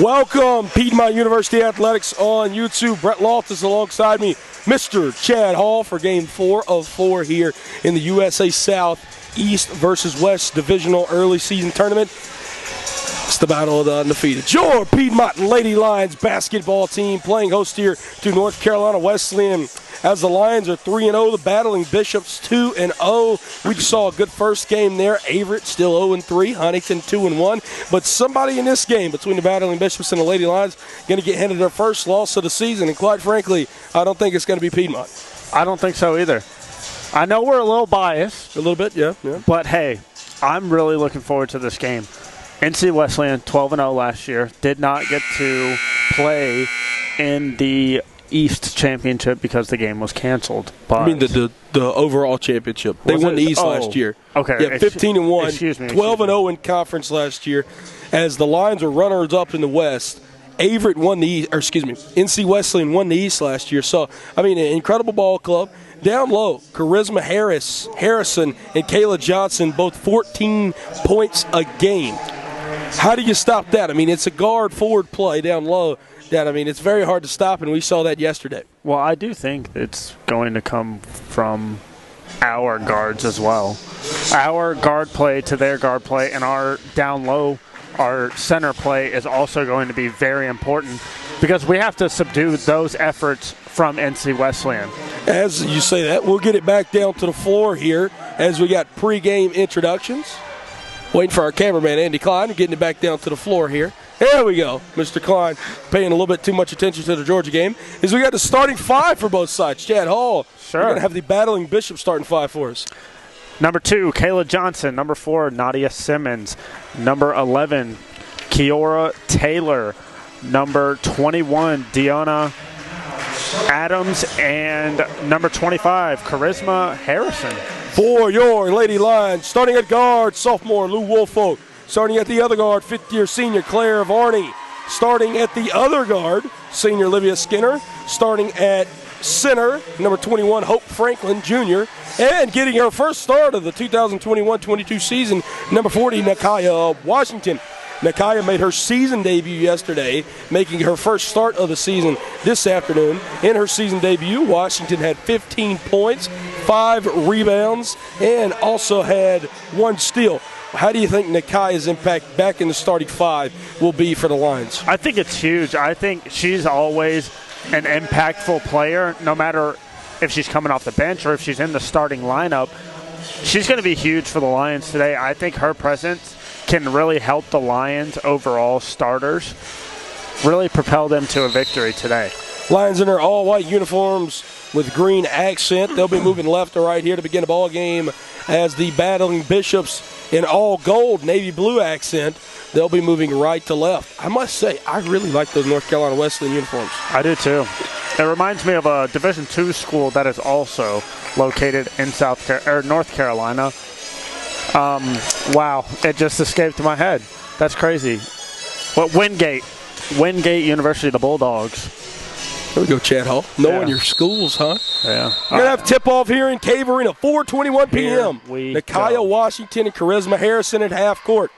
Welcome, Piedmont University Athletics on YouTube. Brett Loftus alongside me, Mr. Chad Hall for Game 4 of 4 here in the USA South East versus West Divisional Early Season Tournament. It's the battle of the undefeated. Your Piedmont Lady Lions basketball team playing host here to North Carolina Wesleyan. As the Lions are 3-0, the Battling Bishops 2-0. We just saw a good first game there. Averett still 0-3, Huntington 2-1. But somebody in this game between the Battling Bishops and the Lady Lions going to get handed their first loss of the season. And quite frankly, I don't think it's going to be Piedmont. I don't think so either. I know we're a little biased. A little bit, yeah. But, hey, I'm really looking forward to this game. NC Wesleyan, 12-0 last year, did not get to play in the East Championship because the game was canceled. But I mean the overall championship. They won the East last year. Okay. Yeah, 15-1, 12-0 in conference last year. As the Lions were runners-up in the West, Averett won the East, or excuse me, NC Wesleyan won the East last year. So, I mean, an incredible ball club. Down low, Charisma Harrison, and Kayla Johnson, both 14 points a game. How do you stop that? I mean, it's a guard-forward play down low. It's very hard to stop, and we saw that yesterday. Well, I do think it's going to come from our guards as well. Our guard play to their guard play, and our down low, our center play is also going to be very important because we have to subdue those efforts from NC Wesleyan. As you say that, we'll get it back down to the floor here as we got pregame introductions. Waiting for our cameraman, Andy Klein, getting it back down to the floor here. There we go. Mr. Klein paying a little bit too much attention to the Georgia game. As we got the starting five for both sides. Chad Hall, sure. We're going to have the Battling Bishop starting five for us. Number 2, Kayla Johnson. Number 4, Nadia Simmons. Number 11, Kiora Taylor. Number 21, Deanna Adams. And number 25, Charisma Harrison. For your Lady Lions, starting at guard, sophomore Lou Woolfolk. Starting at the other guard, fifth-year senior Claire Varney. Starting at the other guard, senior Olivia Skinner. Starting at center, number 21, Hope Franklin Jr. And getting her first start of the 2021-22 season, number 40, Nakaya Washington. Nakaya made her season debut yesterday, making her first start of the season this afternoon. In her season debut, Washington had 15 points, 5 rebounds, and also had 1 steal. How do you think Nakaya's impact back in the starting five will be for the Lions? I think it's huge. I think she's always an impactful player, no matter if she's coming off the bench or if she's in the starting lineup. She's going to be huge for the Lions today. I think her presence can really help the Lions' overall starters, really propel them to a victory today. Lions in their all-white uniforms with green accent. They'll be moving left to right here to begin the ball game as the Battling Bishops in all gold, navy blue accent. They'll be moving right to left. I must say, I really like those North Carolina Wesleyan uniforms. I do too. It reminds me of a Division II school that is also located in North Carolina. Wow, it just escaped my head. That's crazy. What, Wingate University, the Bulldogs. There we go, Chad Hall. Knowing your schools, huh? Yeah. We're going to have tip-off here in Cave Arena, 4:21 p.m. Nakaya Washington and Charisma Harrison at half court.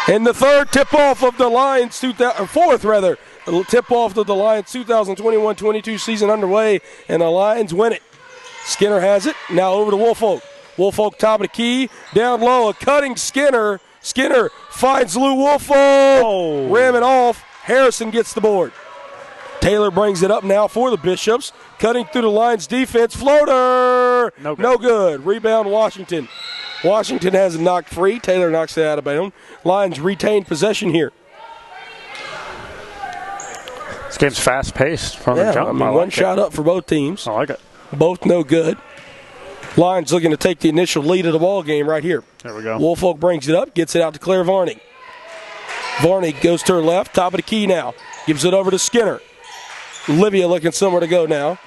And the third tip-off of the Lions, fourth tip-off of the Lions 2021-22 season underway, and the Lions win it. Skinner has it. Now over to Woolfolk. Woolfolk top of the key. Down low, a cutting Skinner. Skinner finds Lou Woolfolk. Oh. Ram it off. Harrison gets the board. Taylor brings it up now for the Bishops. Cutting through the Lions defense. Floater. No good. Rebound Washington. Washington has it knocked free. Taylor knocks it out of bounds. Lions retain possession here. This game's fast-paced from the jump. One shot up for both teams. I like it. Both no good. Lions looking to take the initial lead of the ball game right here. There we go. Woolfolk brings it up, gets it out to Claire Varney. Varney goes to her left, top of the key now. Gives it over to Skinner. Olivia looking somewhere to go now.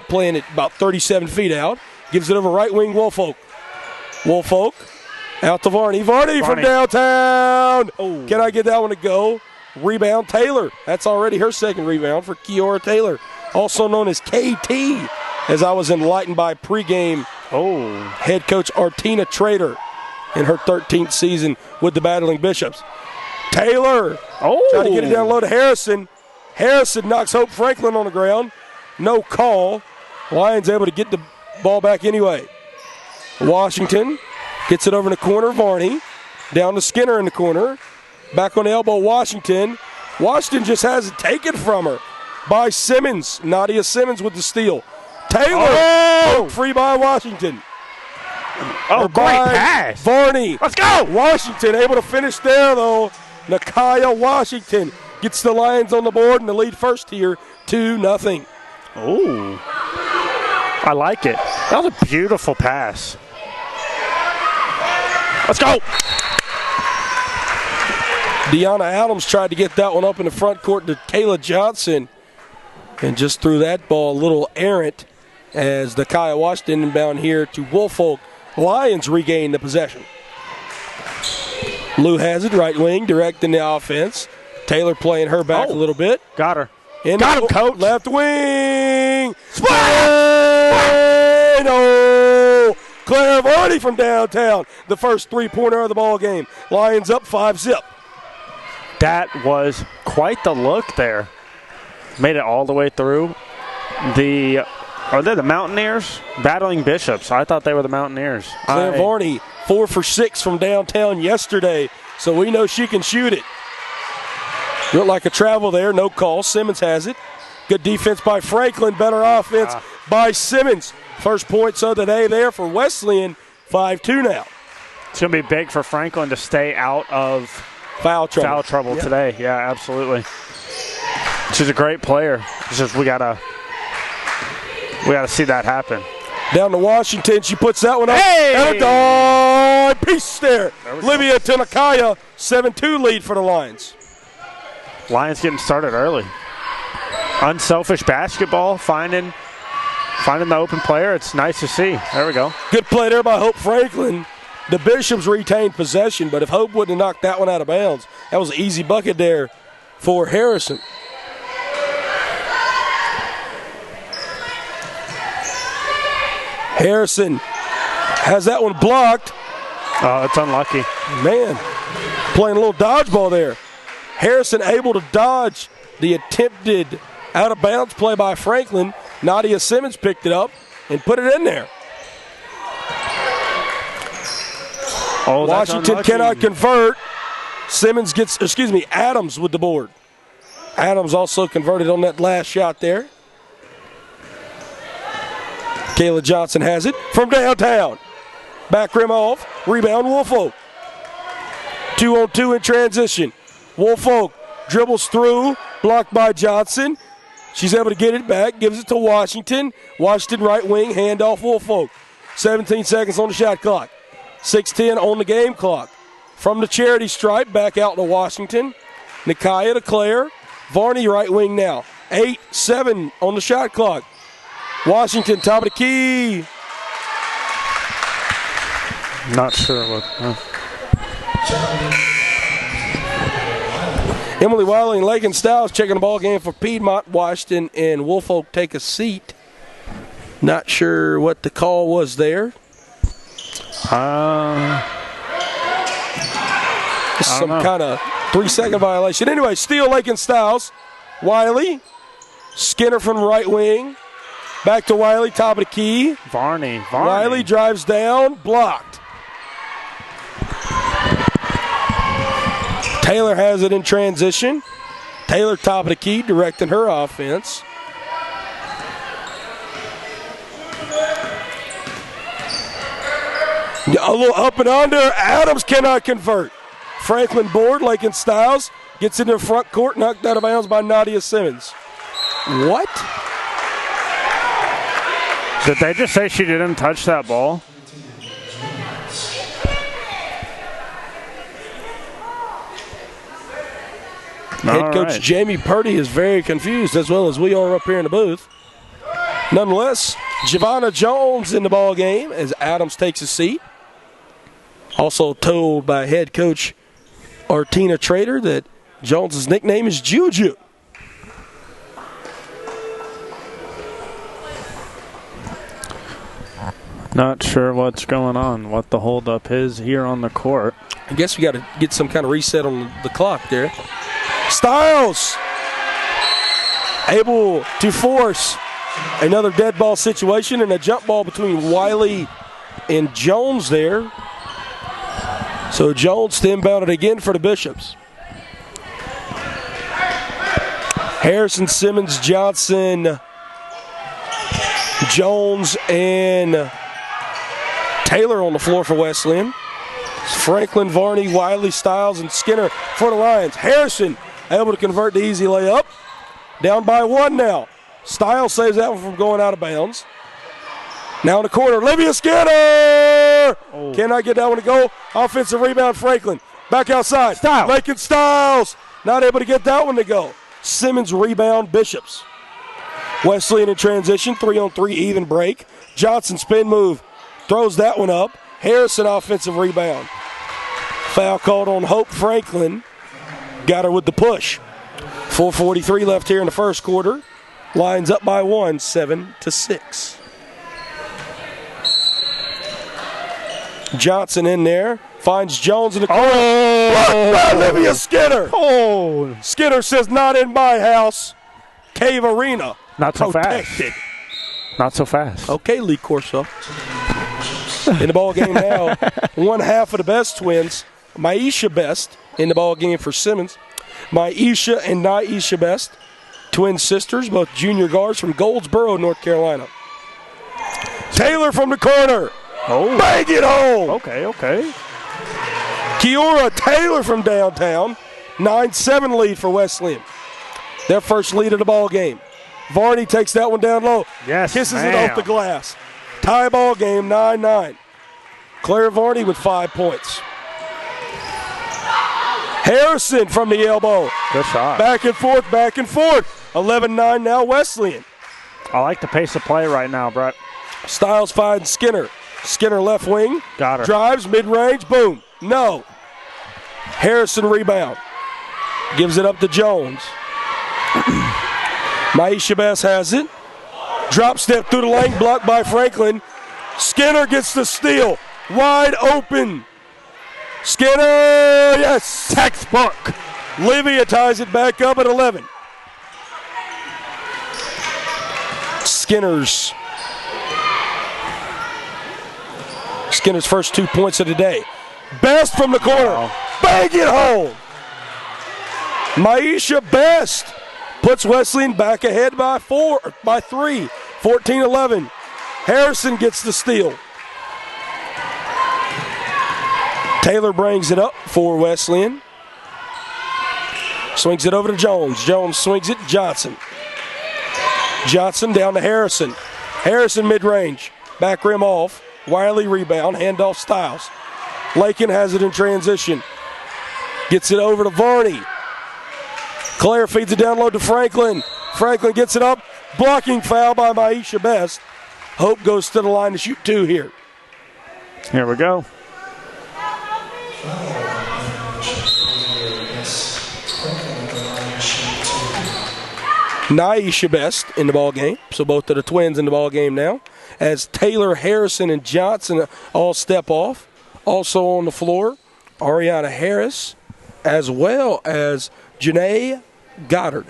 Playing it about 37 feet out. Gives it over right wing Woolfolk. Woolfolk out to Varney. Varney from downtown. Oh. Can I get that one to go? Rebound Taylor. That's already her second rebound for Kiora Taylor, also known as KT, as I was enlightened by pregame head coach Artina Trader in her 13th season with the Battling Bishops. Taylor trying to get it down low to Harrison. Harrison knocks Hope Franklin on the ground. No call. Lions able to get the ball back anyway. Washington gets it over in the corner. Varney down to Skinner in the corner. Back on the elbow, Washington. Washington just has it taken from her by Simmons. Nadia Simmons with the steal. Taylor free by Washington. Oh, great pass. Varney. Let's go. Washington able to finish there, though. Nakaya Washington gets the Lions on the board and the lead first here, 2-0. Oh, I like it. That was a beautiful pass. Let's go. Deanna Adams tried to get that one up in the front court to Kayla Johnson and just threw that ball a little errant as the Nakaya Washington inbound here to Woolfolk. Lions regain the possession. Lou has it, right wing, directing the offense. Taylor playing her back a little bit. Got her. Got him, coach. Left wing. Splash! Oh! Claire Varney from downtown. The first three-pointer of the ball game. Lions up 5-0. That was quite the look there. Made it all the way through. Are they the Mountaineers? Battling Bishops. I thought they were the Mountaineers. Claire Varney, 4 for 6 from downtown yesterday, so we know she can shoot it. Looked like a travel there, no call. Simmons has it. Good defense by Franklin, better offense by Simmons. First points of the day there for Wesleyan, 5-2 now. It's going to be big for Franklin to stay out of foul trouble today. Yeah, absolutely. She's a great player. It's just we gotta see that happen. Down to Washington, she puts that one up. And a dime piece there. Livia to Nakaya, 7-2 lead for the Lions. Lions getting started early. Unselfish basketball, finding the open player. It's nice to see. There we go. Good play there by Hope Franklin. The Bishops retained possession, but if Hope wouldn't have knocked that one out of bounds, that was an easy bucket there for Harrison. Harrison has that one blocked. Oh, it's unlucky. Man, playing a little dodgeball there. Harrison able to dodge the attempted out-of-bounds play by Franklin. Nadia Simmons picked it up and put it in there. Oh, Washington cannot convert. Adams with the board. Adams also converted on that last shot there. Kayla Johnson has it from downtown. Back rim off. Rebound, Woolfolk. 2-on-2 in transition. Woolfolk dribbles through. Blocked by Johnson. She's able to get it back. Gives it to Washington. Washington right wing. Handoff Woolfolk. 17 seconds on the shot clock. 6:10 on the game clock. From the charity stripe, back out to Washington. Nakaya to Claire. Varney right wing now. 8-7 on the shot clock. Washington, top of the key. Not sure what. Emily Wiley and Lakin Stiles checking the ball game for Piedmont. Washington and Woolfolk take a seat. Not sure what the call was there. Some kind of 3-second violation. Anyway, steal Lakin Stiles. Wiley. Skinner from right wing. Back to Wiley, top of the key. Varney. Wiley drives down, blocked. Taylor has it in transition. Taylor, top of the key, directing her offense. A little up and under. Adams cannot convert. Franklin board, Lakin Stiles gets into the front court, knocked out of bounds by Nadia Simmons. What? Did they just say she didn't touch that ball? Head coach Jamie Purdy is very confused, as well as we are up here in the booth. Nonetheless, Giovanna Jones in the ball game as Adams takes a seat. Also told by head coach Artina Trader that Jones's nickname is Juju. Not sure what's going on, what the holdup is here on the court. I guess we got to get some kind of reset on the clock there. Styles able to force another dead ball situation and a jump ball between Wiley and Jones there. So Jones to inbound it again for the Bishops. Harrison, Simmons, Johnson, Jones, and Taylor on the floor for Wesleyan. Franklin, Varney, Wiley, Styles, and Skinner for the Lions. Harrison able to convert the easy layup. Down by 1 now. Styles saves that one from going out of bounds. Now in the corner, Olivia Skinner! Oh. Cannot get that one to go. Offensive rebound, Franklin. Back outside. Styles. Lakin Styles. Not able to get that one to go. Simmons rebound, Bishops. Wesleyan in transition, 3-on-3 even break. Johnson spin move. Throws that one up. Harrison offensive rebound. Foul called on Hope Franklin. Got her with the push. 4:43 left here in the first quarter. Lions up by 1, 7-6. Johnson in there. Finds Jones in the corner. Oh! Olivia Skinner. Oh! Skinner says, not in my house. Cave Arena. Not so protected. fast. Not so fast. Okay, Lee Corso. In the ball game now, one half of the Best twins. Maisha Best in the ball game for Simmons. Maisha and Naisha Best, twin sisters, both junior guards from Goldsboro, North Carolina. Taylor from the corner. Oh. Bang it home. Okay. Kiora Taylor from downtown. 9-7 lead for Wesleyan. Their first lead of the ball game. Varney takes that one down low. Yes, Kisses it off the glass. Tie ball game, 9-9. Claire Varney with 5 points. Harrison from the elbow. Good shot. Back and forth. 11-9 now, Wesleyan. I like the pace of play right now, Brett. Styles finds Skinner. Skinner left wing. Got her. Drives, mid-range, boom. No. Harrison rebound. Gives it up to Jones. Maisha Best has it. Drop step through the lane, blocked by Franklin. Skinner gets the steal. Wide open. Skinner, yes. Textbook. Livia ties it back up at 11. Skinner's first 2 points of the day. Best from the corner. Wow. Bang it home. Maisha Best puts Wesleyan back ahead by 3. 14-11. Harrison gets the steal. Taylor brings it up for Wesleyan. Swings it over to Jones. Jones swings it. Johnson. Johnson down to Harrison. Harrison mid-range. Back rim off. Wiley rebound. Handoff Styles. Lakin has it in transition. Gets it over to Varney. Claire feeds it down low to Franklin. Franklin gets it up. Blocking foul by Maisha Best. Hope goes to the line to shoot 2 here. Here we go. Naisha Best in the ball game. So both of the twins in the ball game now. As Taylor, Harrison, and Johnson all step off. Also on the floor, Ariana Harris, as well as Janae Goddard.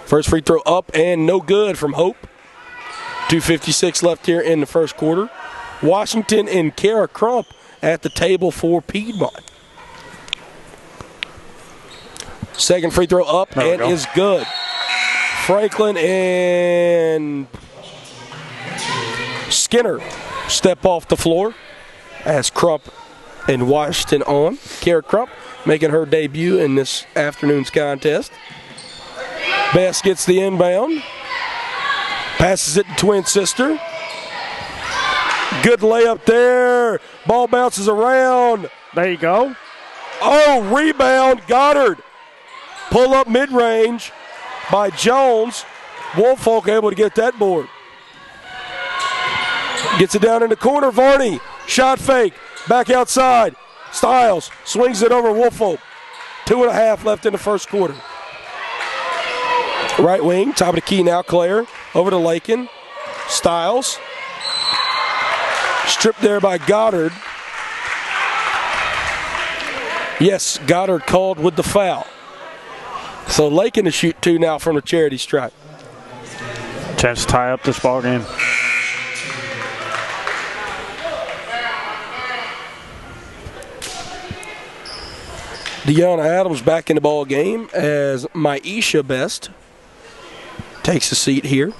First free throw up and no good from Hope. 2:56 left here in the first quarter. Washington and Kara Crump at the table for Piedmont. Second free throw up and is good. Franklin and Skinner step off the floor as Crump and Washington on. Kara Crump making her debut in this afternoon's contest. Best gets the inbound. Passes it to twin sister. Good layup there. Ball bounces around. There you go. Oh, rebound, Goddard. Pull up mid-range by Jones. Woolfolk able to get that board. Gets it down in the corner. Varney, shot fake. Back outside. Styles swings it over Woolfolk. 2.5 left in the first quarter. Right wing, top of the key now, Claire. Over to Lakin. Styles. Stripped there by Goddard. Yes, Goddard called with the foul. So Lakin to shoot 2 now from the charity stripe. Chance to tie up this ball game. Deanna Adams back in the ball game as Maisha Best takes a seat here.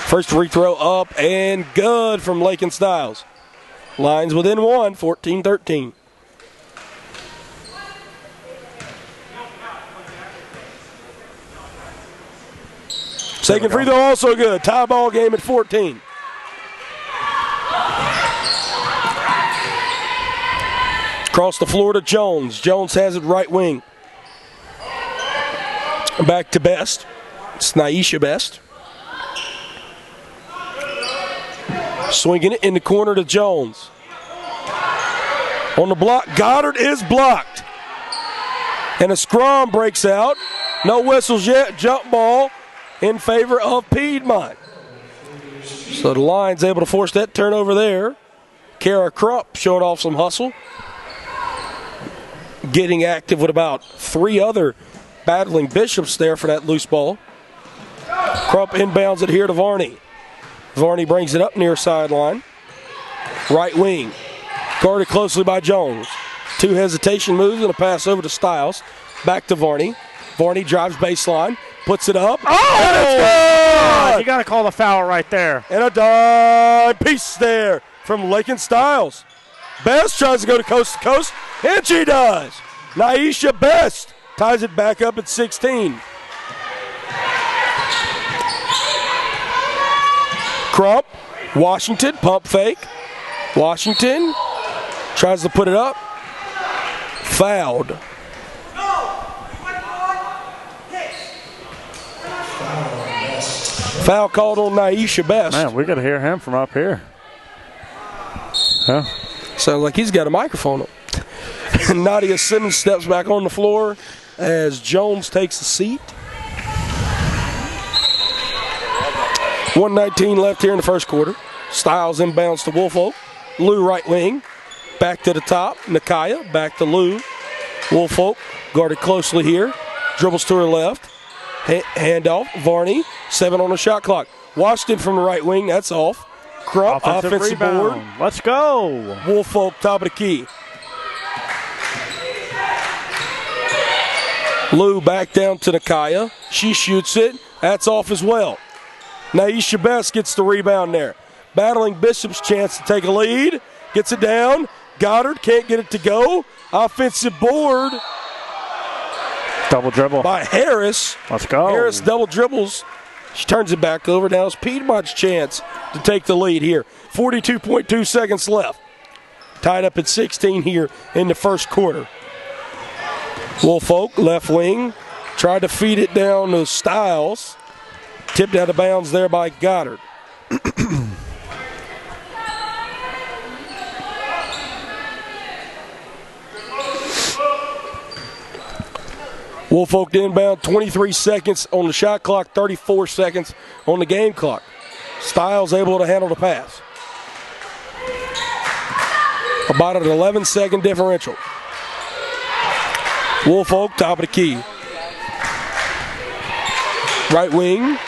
First free throw up and good from Lakin Styles. Lines within 1, 14-13. Second free throw also good. Tie ball game at 14. Across the floor to Jones. Jones has it right wing. Back to Best. It's Naisha Best. Swinging it in the corner to Jones. On the block, Goddard is blocked. And a scrum breaks out. No whistles yet. Jump ball in favor of Piedmont. So the Lions able to force that turnover there. Kara Krupp showing off some hustle. Getting active with about 3 other battling Bishops there for that loose ball. Krupp inbounds it here to Varney. Varney brings it up near sideline. Right wing. Guarded closely by Jones. 2 hesitation moves and a pass over to Styles. Back to Varney. Varney drives baseline. Puts it up. Oh! You got to call the foul right there. And a dime piece there from Lakin Styles. Best tries to go to coast, and she does. Naisha Best ties it back up at 16. Crump, Washington, pump fake. Washington tries to put it up. Fouled. Foul called on Naisha Best. Man, we got to hear him from up here. Huh? Sounds like he's got a microphone on. Nadia Simmons steps back on the floor as Jones takes a seat. 1:19 left here in the first quarter. Styles inbounds to Woolfolk. Lou right wing. Back to the top. Nakaya back to Lou. Woolfolk guarded closely here. Dribbles to her left. Handoff. Varney. 7 on the shot clock. Washington from the right wing. That's off. Krupp, offensive board. Let's go. Woolfolk, top of the key. Lou back down to Nakaya. She shoots it. That's off as well. Naisha Best gets the rebound there. Battling Bishop's chance to take a lead. Gets it down. Goddard can't get it to go. Offensive board. Double dribble. By Harris. Let's go. Harris double dribbles. She turns it back over. Now it's Piedmont's chance to take the lead here. 42.2 seconds left. Tied up at 16 here in the first quarter. Woolfolk, left wing. Tried to feed it down to Styles. Tipped out of bounds there by Goddard. Woolfolk to inbound, 23 seconds on the shot clock, 34 seconds on the game clock. Styles able to handle the pass. About an 11-second differential. Woolfolk, top of the key. Right wing.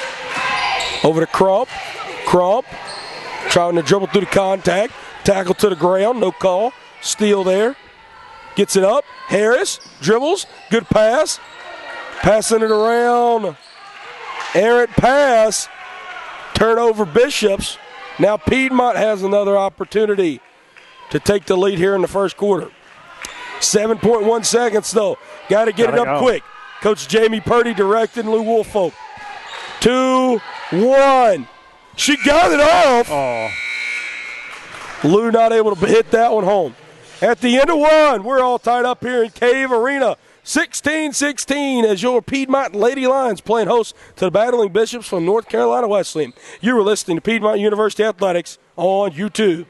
Over to Crump. Crump trying to dribble through the contact. Tackle to the ground, no call. Steal there. Gets it up. Harris dribbles. Good pass. Passing it around. Errant pass. Turnover Bishops. Now Piedmont has another opportunity to take the lead here in the first quarter. 7.1 seconds though. Got to get it up quick. Coach Jamie Purdy directing Lou Woolfolk. 2-1. She got it off. Oh. Lou not able to hit that one home. At the end of one, we're all tied up here in Cave Arena. 16-16 as your Piedmont Lady Lions playing host to the Battling Bishops from North Carolina Wesleyan. You were listening to Piedmont University Athletics on YouTube.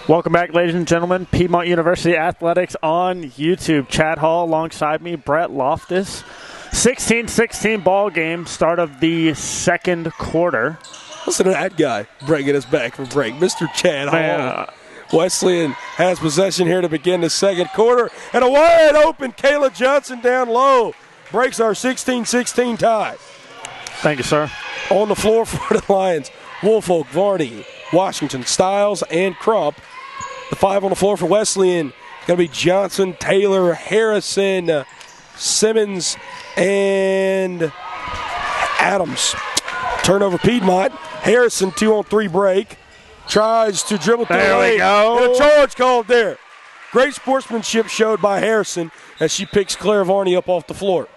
Welcome back, ladies and gentlemen. Piedmont University Athletics on YouTube. Chad Hall alongside me, Brett Loftus. 16-16 ball game, start of the second quarter. Listen to that guy bringing us back from break, Mr. Chad Hall. Wesleyan has possession here to begin the second quarter. And a wide open Kayla Johnson down low breaks our 16-16 tie. Thank you, sir. On the floor for the Lions, Woolfolk, Varney, Washington, Stiles, and Crump. The five on the floor for Wesleyan going to be Johnson, Taylor, Harrison, Simmons, and Adams. Turnover Piedmont. Harrison, 2-on-3 break. Tries to dribble through. There we go. And a charge called there. Great sportsmanship showed by Harrison as she picks Claire Varney up off the floor.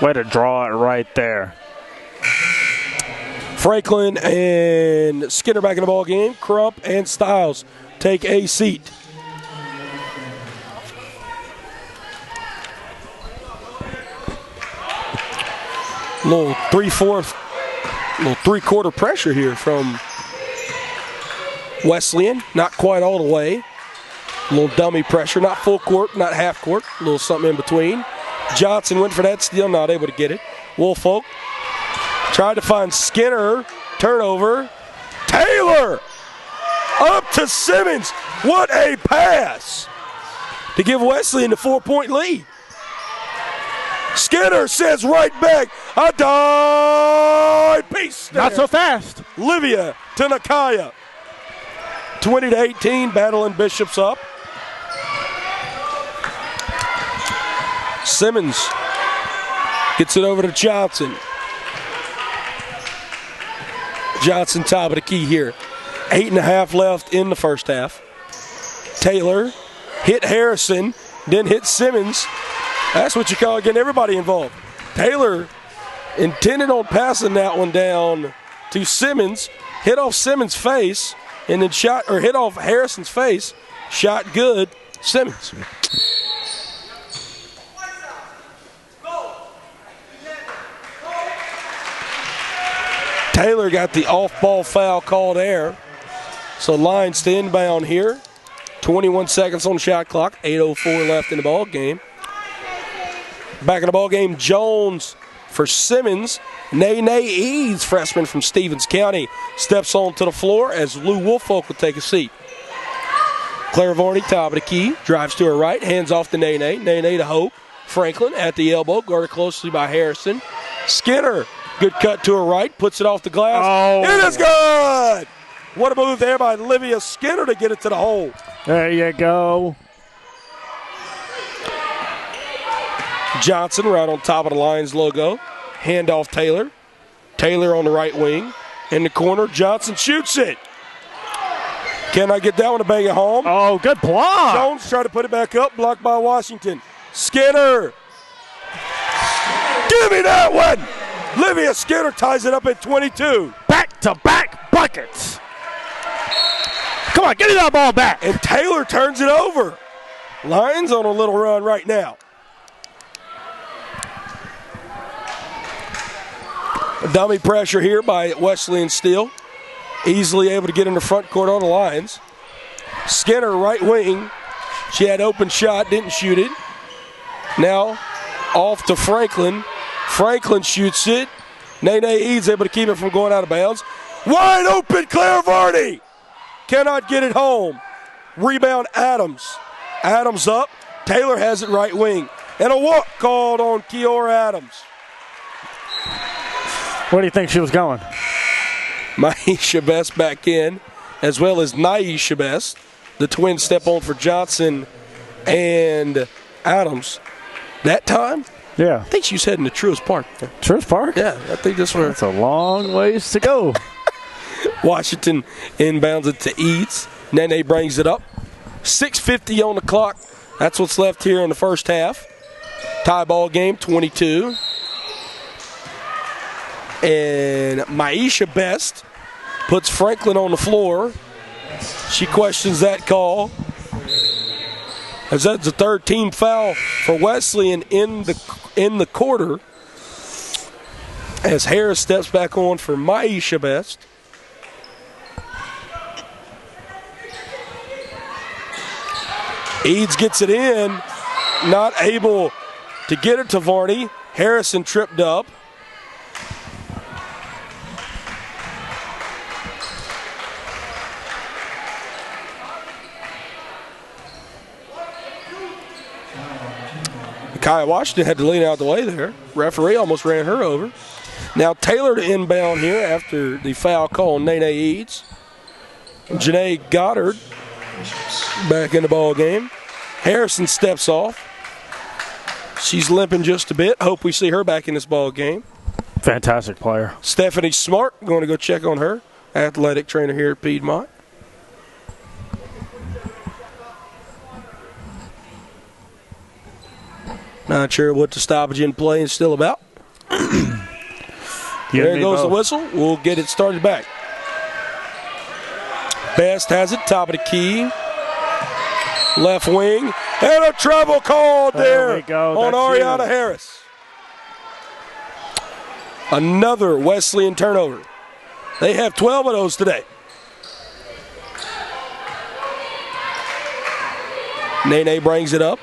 Way to draw it right there. Franklin and Skinner back in the ball game. Crump and Stiles take a seat. Little three-quarter pressure here from Wesleyan. Not quite all the way. A little dummy pressure. Not full court, not half court. A little something in between. Johnson went for that steal, not able to get it. Woolfolk tried to find Skinner. Turnover. Taylor up to Simmons. What a pass to give Wesleyan the 4-point lead. Skinner says right back, a dive piece. Not so fast. Livia to Nakaya. 20-18, battling Bishops up. Simmons gets it over to Johnson. Johnson top of the key here. 8.5 left in the first half. Taylor hit Harrison, then hit Simmons. That's what you call getting everybody involved. Taylor intended on passing that one down to Simmons, hit off Simmons' face, and then hit off Harrison's face, shot good, Simmons. Taylor got the off-ball foul called there. So Lions to inbound here. 21 seconds on the shot clock, 8:04 left in the ball game. Back in the ball game, Jones for Simmons. Nene Eads, freshman from Stevens County, steps onto the floor as Lou Woolfolk will take a seat. Claire Varney, top of the key, drives to her right, hands off to Nene. Nene to Hope. Franklin at the elbow, guarded closely by Harrison. Skinner, good cut to her right, puts it off the glass. Oh. It is good! What a move there by Livia Skinner to get it to the hole. There you go. Johnson right on top of the Lions logo. Hand off Taylor. Taylor on the right wing. In the corner, Johnson shoots it. Cannot get that one to bang it home. Oh, good block. Jones tried to put it back up, blocked by Washington. Skinner. Give me that one. Livia Skinner ties it up at 22. Back-to-back buckets. Come on, get that ball back. And Taylor turns it over. Lions on a little run right now. Dummy pressure here by Wesleyan Steele. Easily able to get in the front court on the Lions. Skinner, right wing. She had open shot, didn't shoot it. Now off to Franklin. Franklin shoots it. Nene Eads able to keep it from going out of bounds. Wide open, Claire Varney. Cannot get it home. Rebound, Adams. Adams up. Taylor has it right wing. And a walk called on Kiora Adams. Where do you think she was going? Maisha Best back in, as well as Naisha Best. The twins step on for Johnson and Adams. That time, yeah. I think she was heading to Truist Park. Truist Park? Yeah, I think that's where. That's a long ways to go. Washington inbounds it to Eads. Nene brings it up. 6:50 on the clock. That's what's left here in the first half. Tie ball game, 22. And Maisha Best puts Franklin on the floor. She questions that call, as that's the third team foul for Wesleyan in the quarter. As Harris steps back on for Maisha Best. Eads gets it in, not able to get it to Varney. Harrison tripped up. Kaya Washington had to lean out the way there. Referee almost ran her over. Now Taylor to inbound here after the foul call on Nene Eads. Janae Goddard back in the ball game. Harrison steps off. She's limping just a bit. Hope we see her back in this ball game. Fantastic player. Stephanie Smart, going to go check on her. Athletic trainer here at Piedmont. Not sure what the stoppage in play is still about. There goes the whistle. We'll get it started back. Best has it, top of the key. Left wing. And a travel called there on Ariana Harris. Another Wesleyan turnover. They have 12 of those today. Nene brings it up.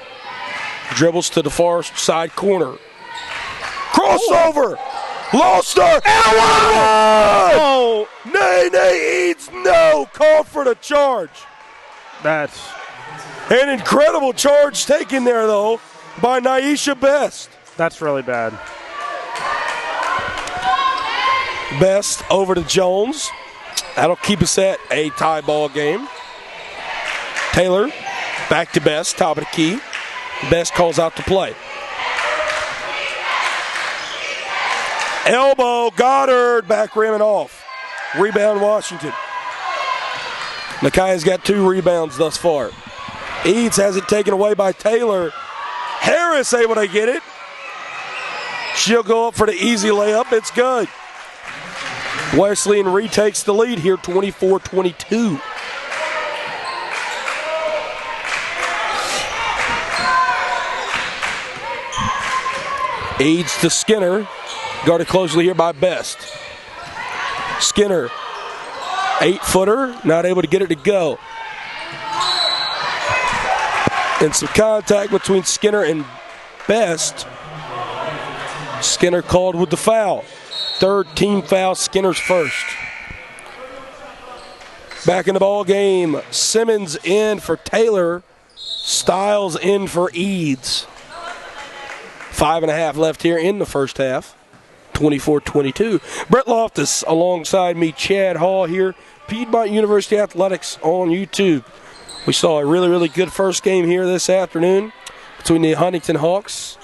Dribbles to the far side corner. Crossover! Lost her! And one! Nene Eads, no! Called for the charge. That's an incredible charge taken there, though, by Naisha Best. That's really bad. Best over to Jones. That'll keep us at a tie ball game. Taylor back to Best, top of the key. Best calls out to play. Elbow, Goddard, back rim and off. Rebound, Washington. Nakaya's got 2 rebounds thus far. Eads has it taken away by Taylor. Harris able to get it. She'll go up for the easy layup. It's good. Wesleyan retakes the lead here, 24-22. Eads to Skinner. Guarded closely here by Best. Skinner, 8-footer, not able to get it to go. And some contact between Skinner and Best. Skinner called with the foul. 3rd team foul, Skinner's first. Back in the ball game, Simmons in for Taylor. Stiles in for Eads. 5.5 left here in the first half. 24-22. Brett Loftus alongside me, Chad Hall here. Piedmont University Athletics on YouTube. We saw a really, really good first game here this afternoon between the Huntington Hawks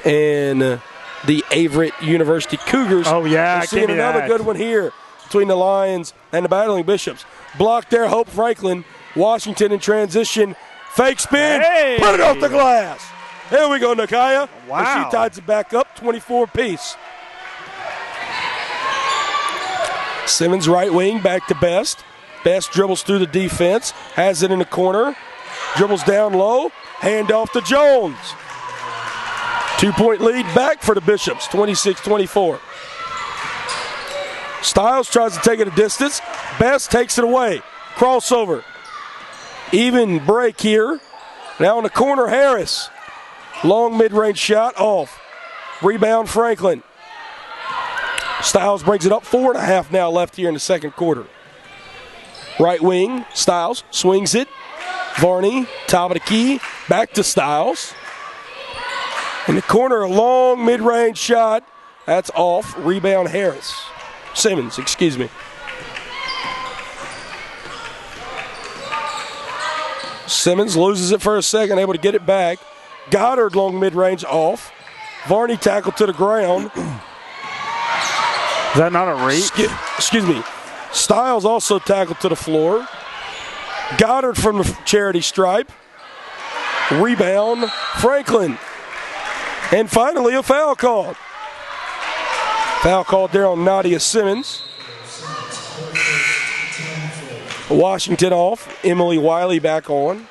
and the Averett University Cougars. Oh, yeah. We're seeing another good one here between the Lions and the Battling Bishops. Blocked there, Hope Franklin. Washington in transition. Fake spin. Hey. Put it off the glass. There we go, Nakaya. Wow. And she ties it back up, 24 apiece. Simmons right wing, back to Best. Best dribbles through the defense, has it in the corner, dribbles down low, hand off to Jones. 2-point lead back for the Bishops, 26-24. Stiles tries to take it a distance. Best takes it away. Crossover. Even break here. Now in the corner, Harris. Long mid-range shot off. Rebound, Franklin. Stiles brings it up. 4.5 now left here in the second quarter. Right wing, Stiles swings it. Varney, top of the key. Back to Stiles. In the corner, a long mid-range shot. That's off. Rebound, Harris. Simmons, excuse me. Simmons loses it for a second, able to get it back. Goddard, long mid-range, off. Varney tackled to the ground. Is that not a reach? Excuse me. Stiles also tackled to the floor. Goddard from the charity stripe. Rebound, Franklin. And finally, a foul call. Foul called there on Nadia Simmons. Washington off. Emily Wiley back on.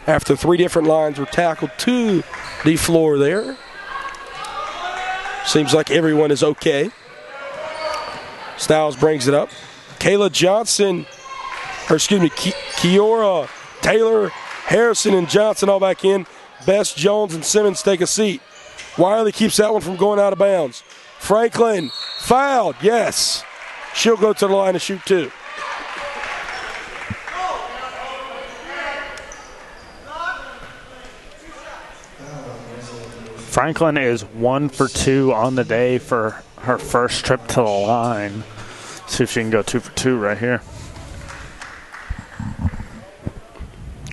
After 3 different lines were tackled to the floor there. Seems like everyone is okay. Stiles brings it up. Kayla Johnson Kiora, Taylor, Harrison, and Johnson all back in. Best, Jones, and Simmons take a seat. Wiley keeps that one from going out of bounds. Franklin, fouled, yes. She'll go to the line to shoot two. Franklin is 1 for 2 on the day for her first trip to the line. See if she can go 2 for 2 right here.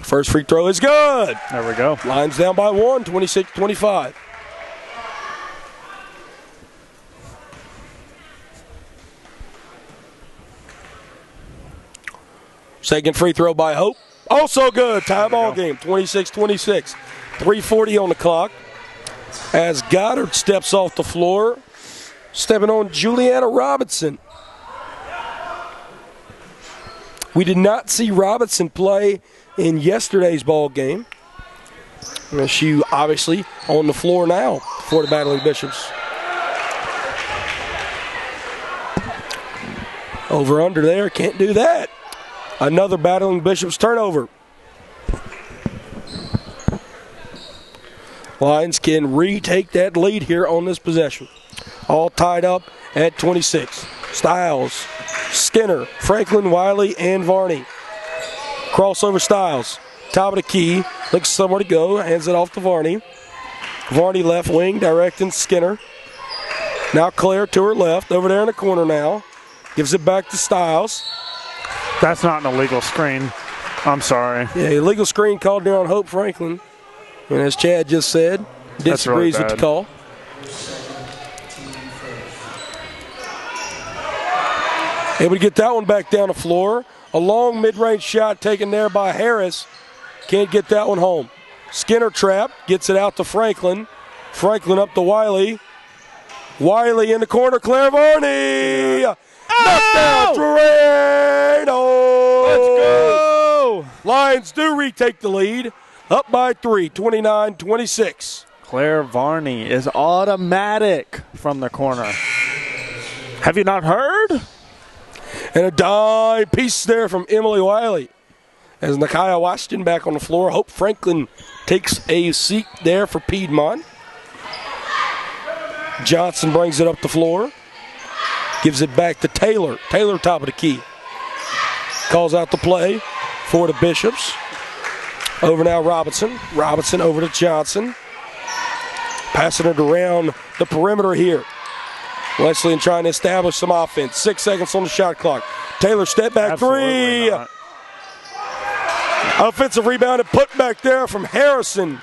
First free throw is good. There we go. Line's down by 1, 26-25. Second free throw by Hope. Also good. Tie ball game, 26-26. 3:40 on the clock. As Goddard steps off the floor, stepping on Juliana Robinson. We did not see Robinson play in yesterday's ball game. She obviously on the floor now for the Battling Bishops. Over under there, can't do that. Another Battling Bishops turnover. Lions can retake that lead here on this possession. All tied up at 26. Styles, Skinner, Franklin, Wiley, and Varney. Crossover Styles. Top of the key. Looks somewhere to go. Hands it off to Varney. Varney left wing directing Skinner. Now Claire to her left. Over there in the corner now. Gives it back to Styles. That's not an illegal screen. I'm sorry. Yeah, illegal screen called there on Hope Franklin. And as Chad just said, disagrees with the call. Able to get that one back down the floor. A long mid-range shot taken there by Harris. Can't get that one home. Skinner trapped. Gets it out to Franklin. Franklin up to Wiley. Wiley in the corner. Claire Varney. Knocked down Torrado. Let's go. Lions do retake the lead. Up by 3, 29-26. Claire Varney is automatic from the corner. Have you not heard? And a dime piece there from Emily Wiley. As Nakia Washington back on the floor. Hope Franklin takes a seat there for Piedmont. Johnson brings it up the floor. Gives it back to Taylor. Taylor top of the key. Calls out the play for the Bishops. Over now Robinson. Robinson over to Johnson. Passing it around the perimeter here. Wesleyan trying to establish some offense. 6 seconds on the shot clock. Taylor step back three. Not. Offensive rebound and put back there from Harrison.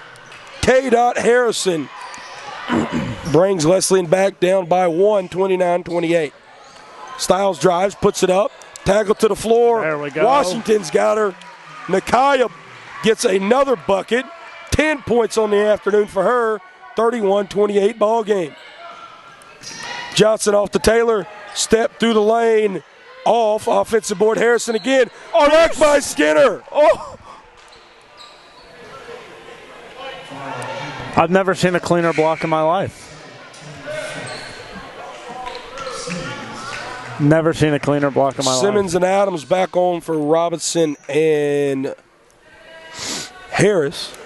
K. Harrison brings Wesleyan back down by 1, 29-28. Styles drives, puts it up. Tackle to the floor. There we go. Washington's got her. Nakia gets another bucket. 10 points on the afternoon for her. 31-28 ball game. Johnson off to Taylor. Step through the lane. Off. Offensive board. Harrison again. Blocked by Skinner. Oh! I've never seen a cleaner block in my life. Never seen a cleaner block in my life. Simmons and Adams back on for Robinson and Harris.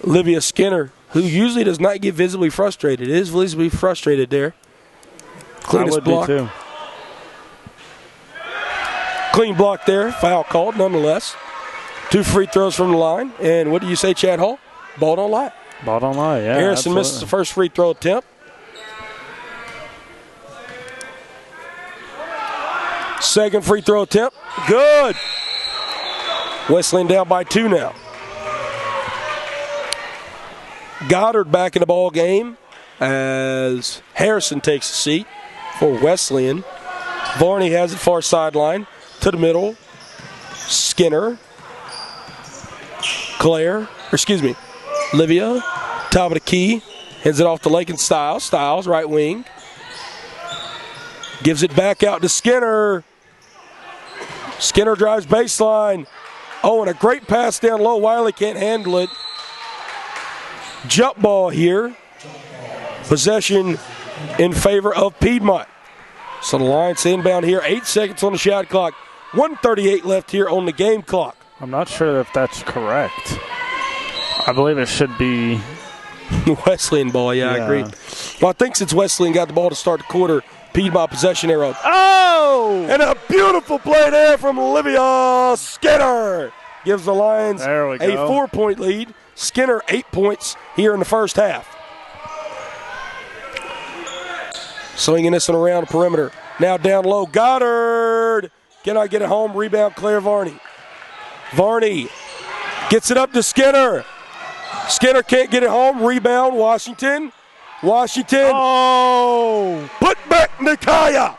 Olivia Skinner, who usually does not get visibly frustrated, is visibly frustrated there. Cleanest block. Be too. Clean block there. Foul called nonetheless. 2 free throws from the line. And what do you say, Chad Hall? Ball don't lie. Ball don't lie, yeah. Harrison misses the first free throw attempt. Second free throw attempt. Good. Wesleyan down by 2 now. Goddard back in the ball game as Harrison takes a seat for Wesleyan. Varney has it far sideline to the middle. Skinner. Olivia, top of the key. Hands it off to Lakin Styles. Styles, right wing. Gives it back out to Skinner. Skinner drives baseline. Oh, and a great pass down low. Wiley can't handle it. Jump ball here. Possession in favor of Piedmont. So the Lions inbound here, 8 seconds on the shot clock, 1:38 left here on the game clock. I'm not sure if that's correct. I believe it should be Wesleyan ball, I agree. Well, I think since Wesleyan got the ball to start the quarter, Piedmont possession arrow. Oh! And a beautiful play there from Olivia Skinner. Gives the Lions a 4-point lead. Skinner 8 points here in the first half. Swinging this one around the perimeter. Now down low, Goddard. Cannot get it home. Rebound, Claire Varney. Varney gets it up to Skinner. Skinner can't get it home. Rebound, Washington. Oh! Put back Nakaya.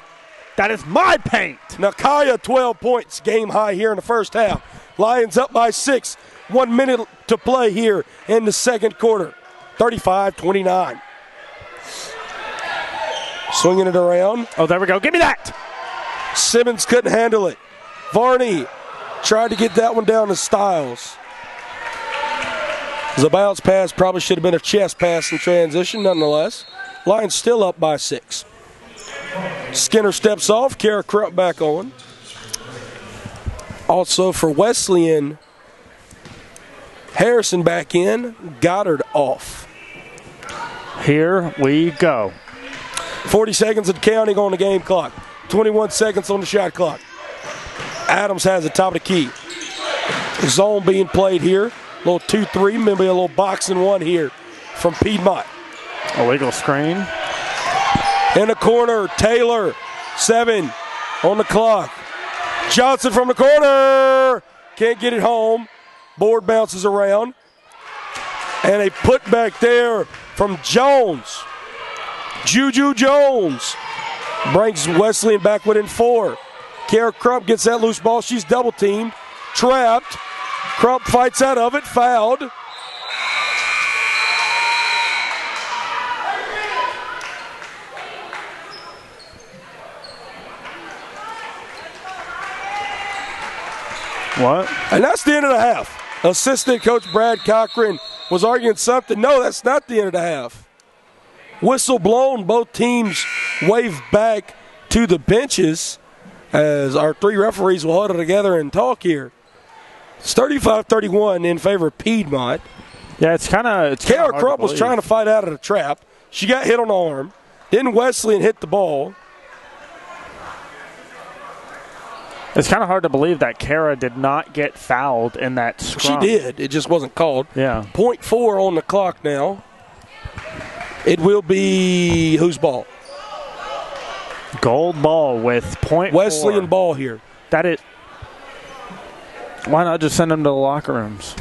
That is my paint. Nakaya, 12 points. Game high here in the first half. Lions up by 6. 1 minute to play here in the second quarter. 35-29. Swinging it around. Oh, there we go. Give me that. Simmons couldn't handle it. Varney tried to get that one down to Stiles. The bounce pass probably should have been a chest pass in transition, nonetheless. Lions still up by 6. Skinner steps off. Kara Krupp back on. Also for Wesleyan, Harrison back in. Goddard off. Here we go. 40 seconds of counting on the game clock. 21 seconds on the shot clock. Adams has the top of the key. Zone being played here. A little 2-3, maybe a little boxing one here from Piedmont. Illegal screen. In the corner, Taylor, 7 on the clock. Johnson from the corner. Can't get it home. Board bounces around. And a putback there from Jones. Juju Jones brings Wesleyan back within 4. Kara Crump gets that loose ball. She's double teamed. Trapped. Crump fights out of it. Fouled. What? And that's the end of the half. Assistant coach Brad Cochran was arguing something. No, that's not the end of the half. Whistle blown. Both teams wave back to the benches as our 3 referees will huddle together and talk here. It's 35-31 in favor of Piedmont. Yeah, it's kind of. Kara Crump was trying to fight out of the trap. She got hit on the arm. Then Wesleyan hit the ball. It's kind of hard to believe that Kara did not get fouled in that scrum. She did. It just wasn't called. Yeah. 0.4 on the clock now. It will be whose ball? Gold ball with 0.4. Wesleyan ball here. That it. Why not just send them to the locker rooms?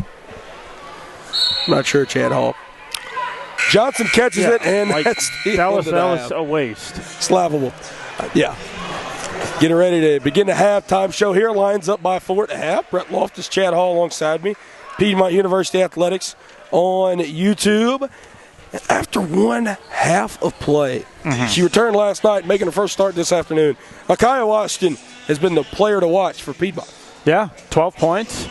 I'm not sure, Chad Hall. Johnson catches it, and that's the that end was of the half. a waste. Slappable. Yeah. Getting ready to begin the halftime show here. Lions up by 4 at the half. Brett Loftus, Chad Hall alongside me. Piedmont University Athletics on YouTube. After 1 half of play, she returned last night, making her first start this afternoon. Akaya Washington has been the player to watch for Piedmont. Yeah, 12 points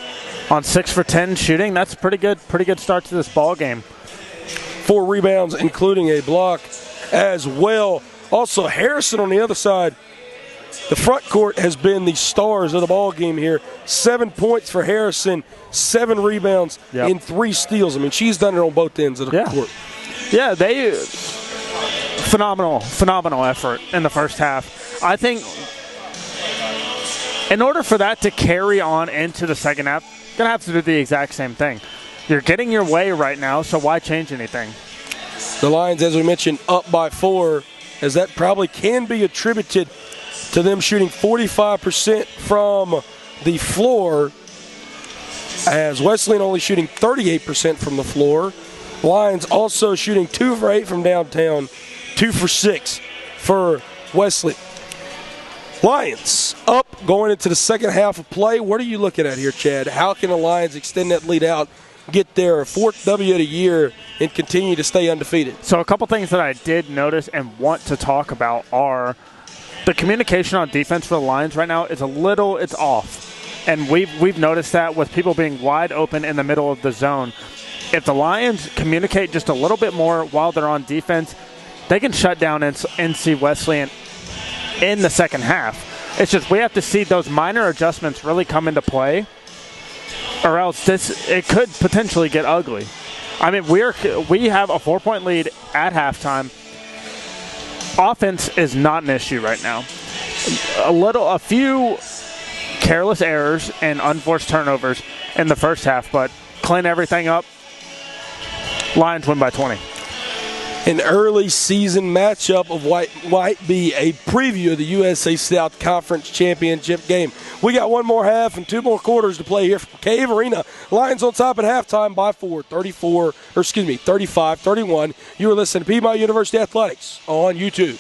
on 6 for 10 shooting. That's pretty good start to this ball game. 4 rebounds, including a block as well. Also, Harrison on the other side. The front court has been the stars of the ball game here. 7 points for Harrison, 7 rebounds, and 3 steals. I mean, she's done it on both ends of the court. Yeah, phenomenal effort in the first half. I think in order for that to carry on into the second half, you're going to have to do the exact same thing. You're getting your way right now, so why change anything? The Lions, as we mentioned, up by 4, as that probably can be attributed to them shooting 45% from the floor, as Wesleyan only shooting 38% from the floor. Lions also shooting 2 for 8 from downtown, 2 for 6 for Wesleyan. Lions up going into the second half of play. What are you looking at here, Chad? How can the Lions extend that lead out, get their 4th W of the year, and continue to stay undefeated? So a couple things that I did notice and want to talk about are the communication on defense for the Lions right now is it's off. And we've noticed that with people being wide open in the middle of the zone. If the Lions communicate just a little bit more while they're on defense, they can shut down NC Wesleyan in the second half. It's just we have to see those minor adjustments really come into play, or else it could potentially get ugly. I mean, we have a 4-point lead at halftime. Offense is not an issue right now. A few careless errors and unforced turnovers in the first half, but clean everything up. Lions win by 20. An early season matchup of what might be a preview of the USA South Conference Championship game. We got one more half and 2 more quarters to play here from Cave Arena. Lions on top at halftime by 35-31. You are listening to Piedmont University Athletics on YouTube.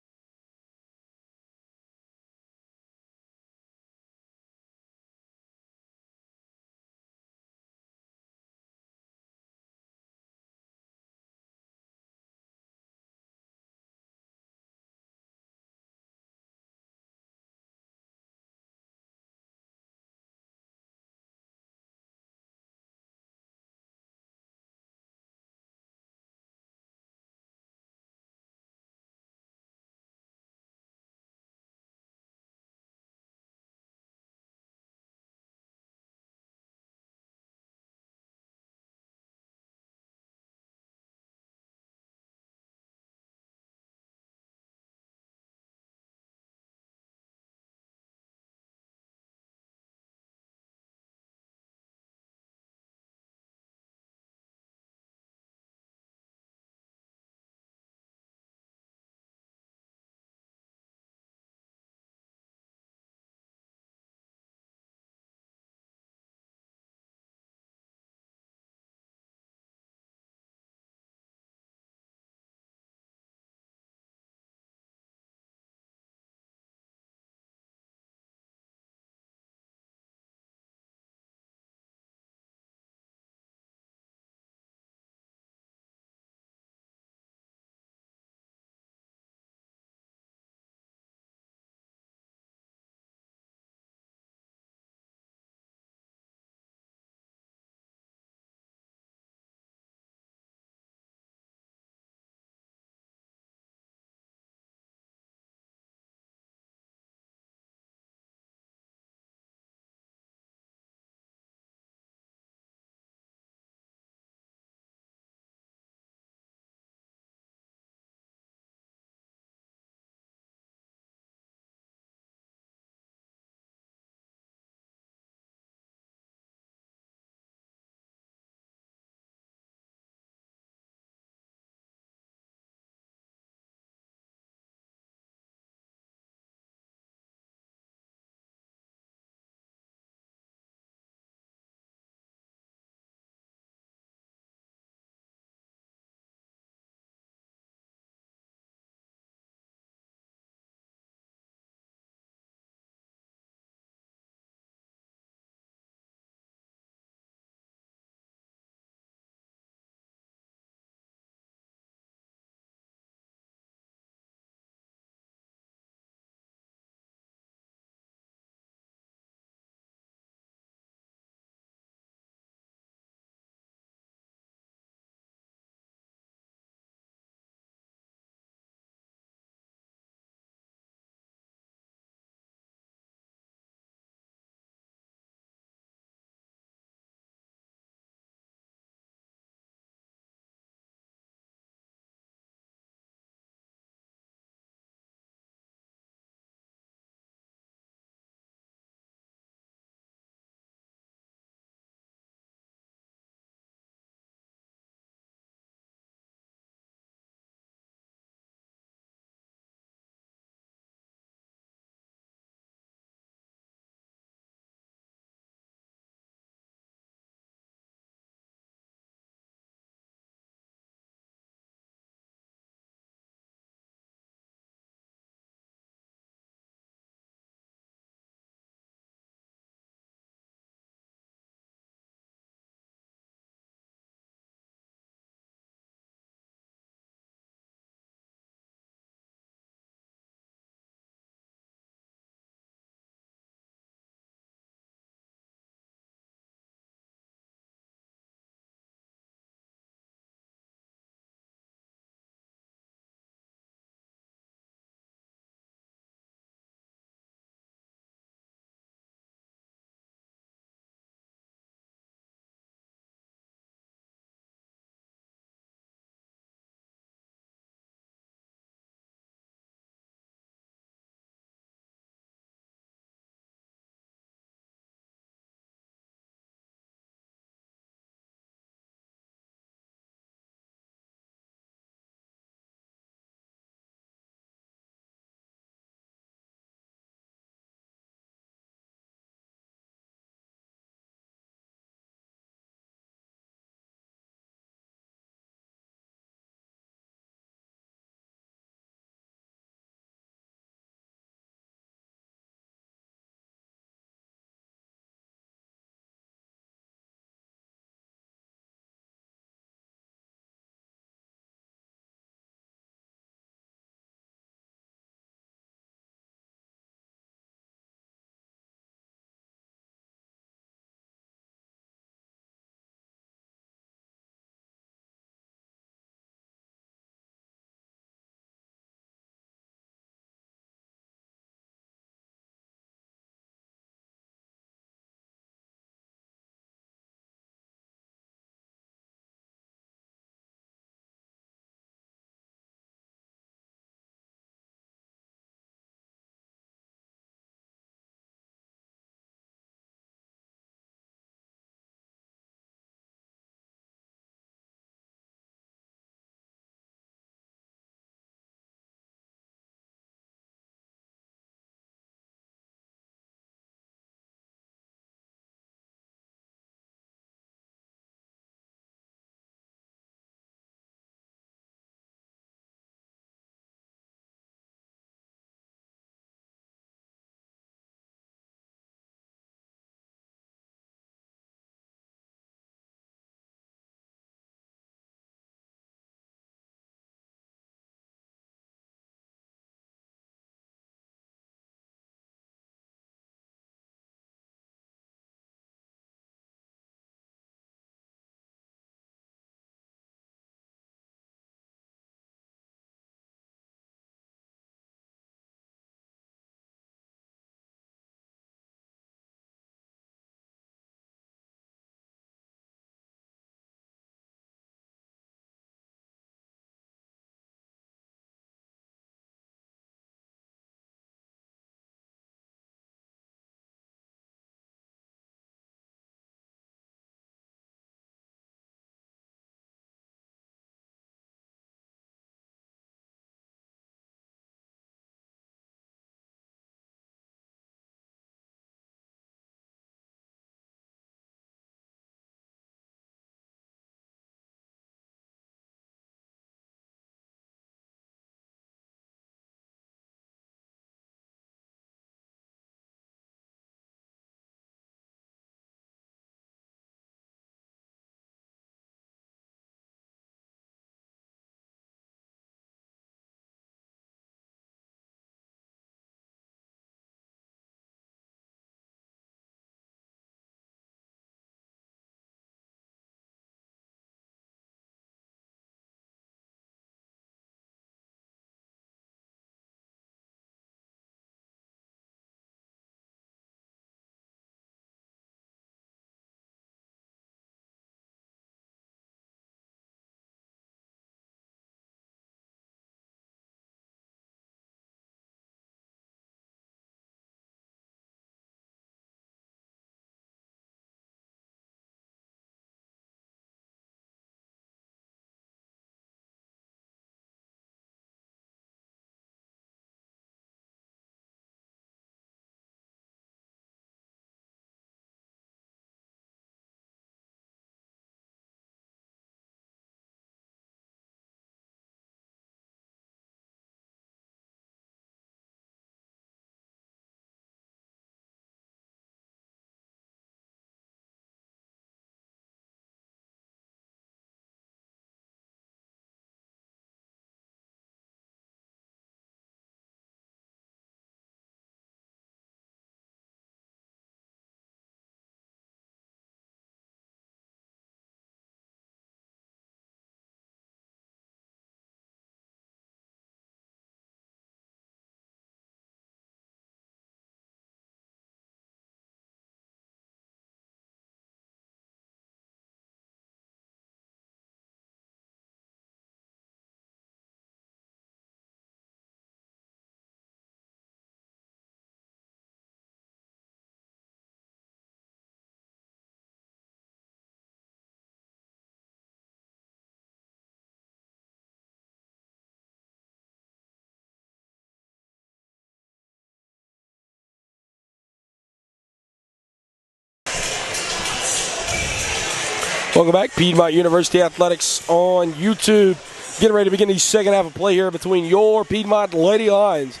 Welcome back. Piedmont University Athletics on YouTube. Getting ready to begin the second half of play here between your Piedmont Lady Lions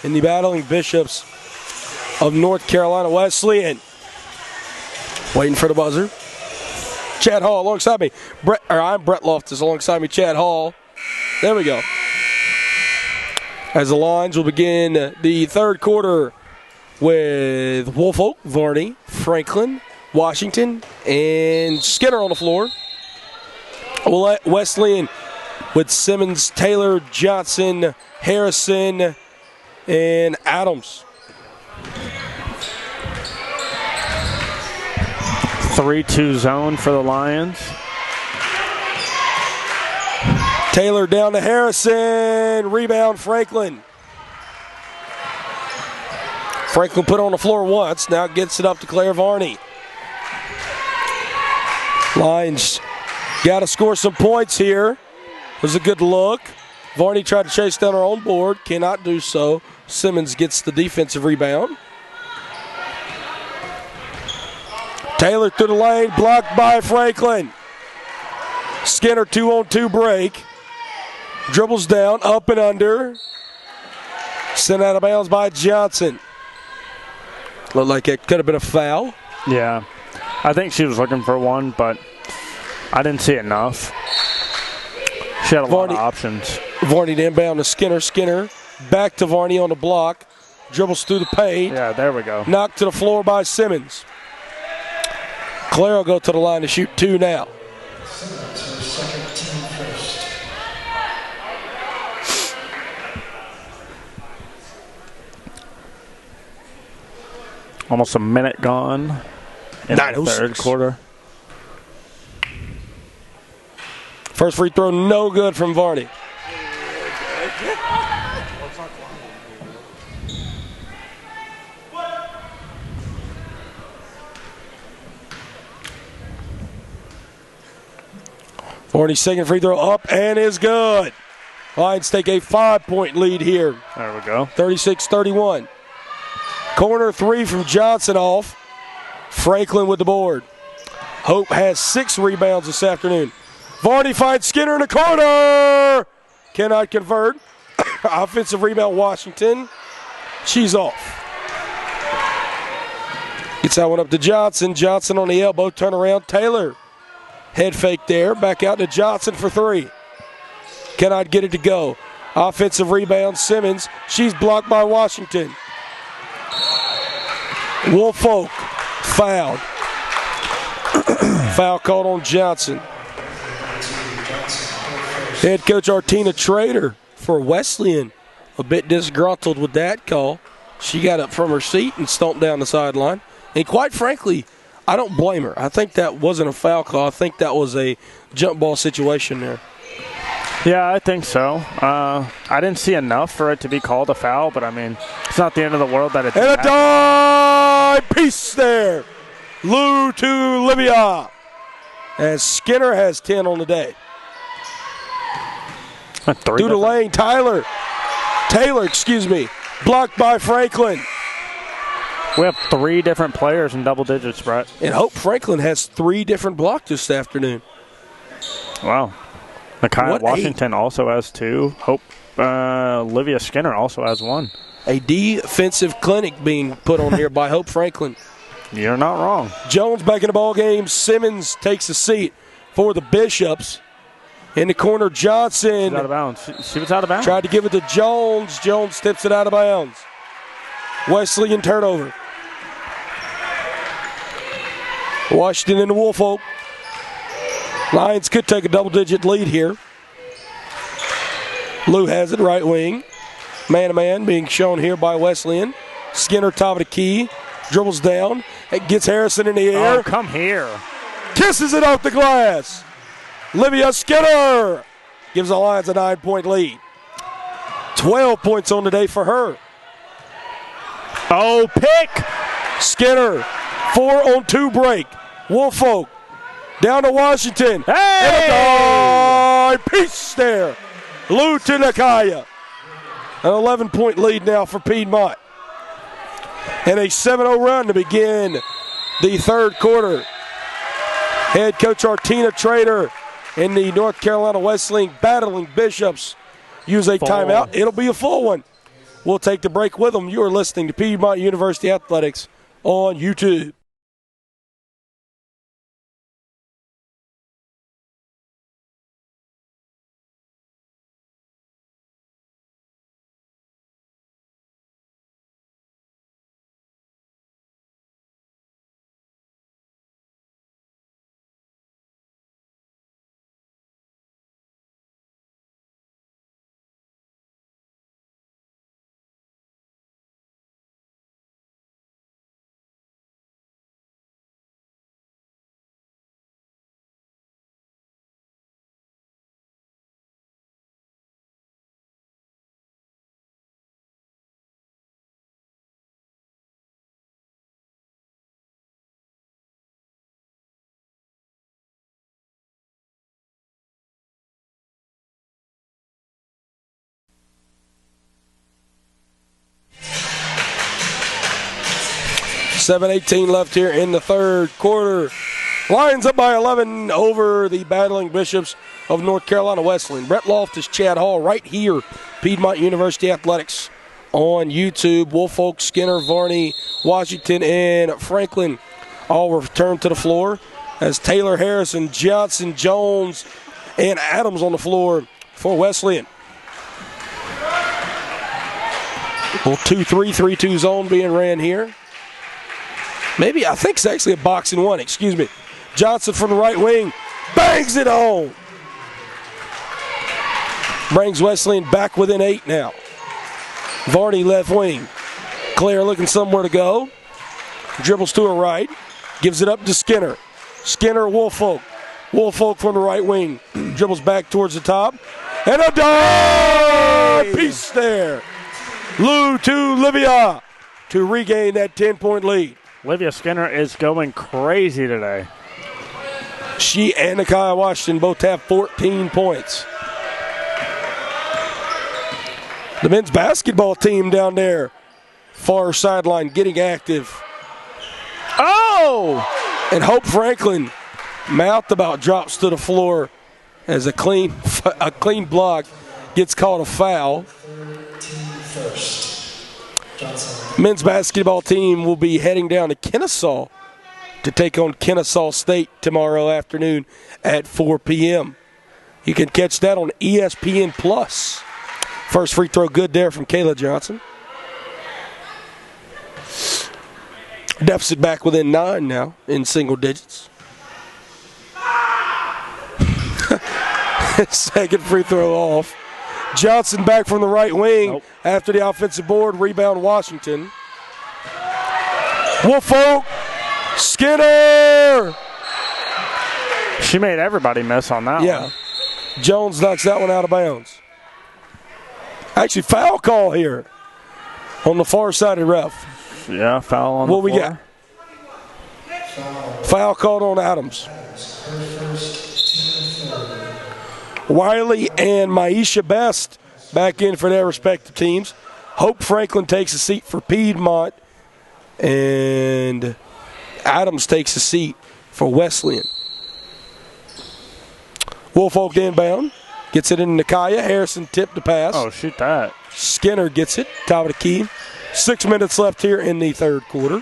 and the battling Bishops of North Carolina Wesleyan. Waiting for the buzzer. Chad Hall alongside me. I'm Brett Loftus alongside me, Chad Hall. There we go. As the Lions will begin the third quarter with Woolfolk, Varney, Franklin, Washington, and Skinner on the floor. Wesleyan with Simmons, Taylor, Johnson, Harrison, and Adams. 3-2 zone for the Lions. Taylor down to Harrison. Rebound, Franklin. Franklin put on the floor once. Now gets it up to Claire Varney. Lions got to score some points here. Was a good look. Varney tried to chase down her own board. Cannot do so. Simmons gets the defensive rebound. Taylor through the lane. Blocked by Franklin. Skinner 2-on-2 break. Dribbles down. Up and under. Sent out of bounds by Johnson. Looked like it could have been a foul. Yeah. I think she was looking for one, but I didn't see enough. She had a lot of options. Varney to inbound to Skinner. Skinner back to Varney on the block. Dribbles through the paint. Yeah, there we go. Knocked to the floor by Simmons. Claire will go to the line to shoot two now. Almost a minute gone in the third quarter. First free throw, no good from Varney. Varney's second free throw up and is good. Lions take a 5-point lead here. There we go. 36-31. Corner three from Johnson off. Franklin with the board. Hope has 6 rebounds this afternoon. Varney finds Skinner in the corner. Cannot convert. Offensive rebound, Washington. She's off. Gets that one up to Johnson. Johnson on the elbow. Turn around. Taylor. Head fake there. Back out to Johnson for 3. Cannot get it to go. Offensive rebound, Simmons. She's blocked by Washington. Woolfolk fouled. Foul called on Johnson. Head coach Artina Trader for Wesleyan a bit disgruntled with that call. She got up from her seat and stomped down the sideline. And quite frankly, I don't blame her. I think that wasn't a foul call. I think that was a jump ball situation there. Yeah, I think so. I didn't see enough for it to be called a foul, but I mean, it's not the end of the world that it didn't happen. And a dive piece there. Lou to Livia. As Skinner has 10 on the day. Through the lane, Taylor, blocked by Franklin. We have 3 different players in double digits, Brett. And Hope Franklin has 3 different blocks this afternoon. Wow. Nakia Washington also has 2. Hope Olivia Skinner also has 1. A defensive clinic being put on here by Hope Franklin. You're not wrong. Jones back in the ball game. Simmons takes a seat for the Bishops. In the corner, Johnson. She's out of bounds. She was out of bounds. Tried to give it to Jones. Jones tips it out of bounds. Wesleyan turnover. Washington and the Woolfolk. Lions could take a double-digit lead here. Lou has it, right wing. Man-to-man being shown here by Wesleyan. Skinner, top of the key. Dribbles down. It gets Harrison in the air. Oh, come here. Kisses it off the glass. Livia Skinner gives the Lions a 9-point lead. 12 points on the day for her. Oh, pick. Skinner, 4-on-2 break. Woolfolk down to Washington. Hey! And a piece there. Lou to Nakia. An 11-point lead now for Piedmont. And a 7-0 run to begin the third quarter. Head coach Artina Trader and the North Carolina Wesleyan Battling Bishops use a timeout. It'll be a full one. We'll take the break with them. You are listening to Piedmont University Athletics on YouTube. .7:18 left here in the third quarter. Lions up by 11 over the Battling Bishops of North Carolina Wesleyan. Brett Loftus, Chad Hall, right here, Piedmont University Athletics on YouTube. Woolfolk, Skinner, Varney, Washington, and Franklin all return to the floor as Taylor, Harrison, Johnson, Jones, and Adams on the floor for Wesleyan. Well, 2-3, 3-2 zone being ran here. Maybe, I think it's actually a boxing one, excuse me. Johnson from the right wing, bangs it home. Brings Wesleyan back within 8 now. Varney left wing. Claire looking somewhere to go. Dribbles to her right, gives it up to Skinner. Skinner, Woolfolk. Woolfolk from the right wing. Dribbles back towards the top. And a dive! Piece there. Lou to Livia to regain that 10-point lead. Livia Skinner is going crazy today. She and Nakia Washington both have 14 points. The men's basketball team down there, far sideline, getting active. Oh! And Hope Franklin, mouth about, drops to the floor as a clean block gets called a foul. Men's basketball team will be heading down to Kennesaw to take on Kennesaw State tomorrow afternoon at 4 p.m. You can catch that on ESPN+. First free throw good there from Kayla Johnson. Deficit back within 9 now in single digits. Second free throw off. Johnson back from the right wing after the offensive board. Rebound Washington. Woolfolk. Skinner. She made everybody miss on that one. Jones knocks that one out of bounds. Actually, foul call here on the far side of the ref. Yeah, foul on the floor. What we got? Foul called on Adams. Wiley and Maisha Best back in for their respective teams. Hope Franklin takes a seat for Piedmont, and Adams takes a seat for Wesleyan. Woolfolk inbound. Gets it in Nakia. Harrison tipped the pass. Oh, shoot that. Skinner gets it. Top of the key. 6 minutes left here in the third quarter.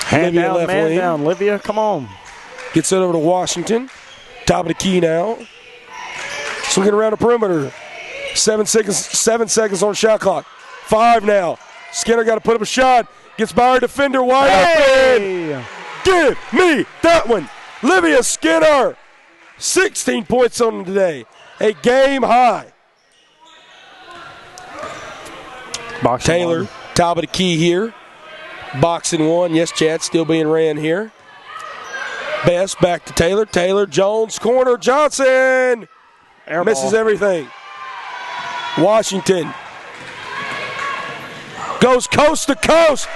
Hand down, left man wing. Down. Livia, come on. Gets it over to Washington. Top of the key now. Swinging around the perimeter. 7 seconds on shot clock. 5 now. Skinner got to put up a shot. Gets by her defender wide open. Give me that one. Livia Skinner. 16 points on him today. A game high. Boxing Taylor, one. Top of the key here. Boxing one. Yes, Chad, still being ran here. Best back to Taylor. Taylor, Jones, corner, Johnson. Air misses ball. Everything. Washington goes coast to coast.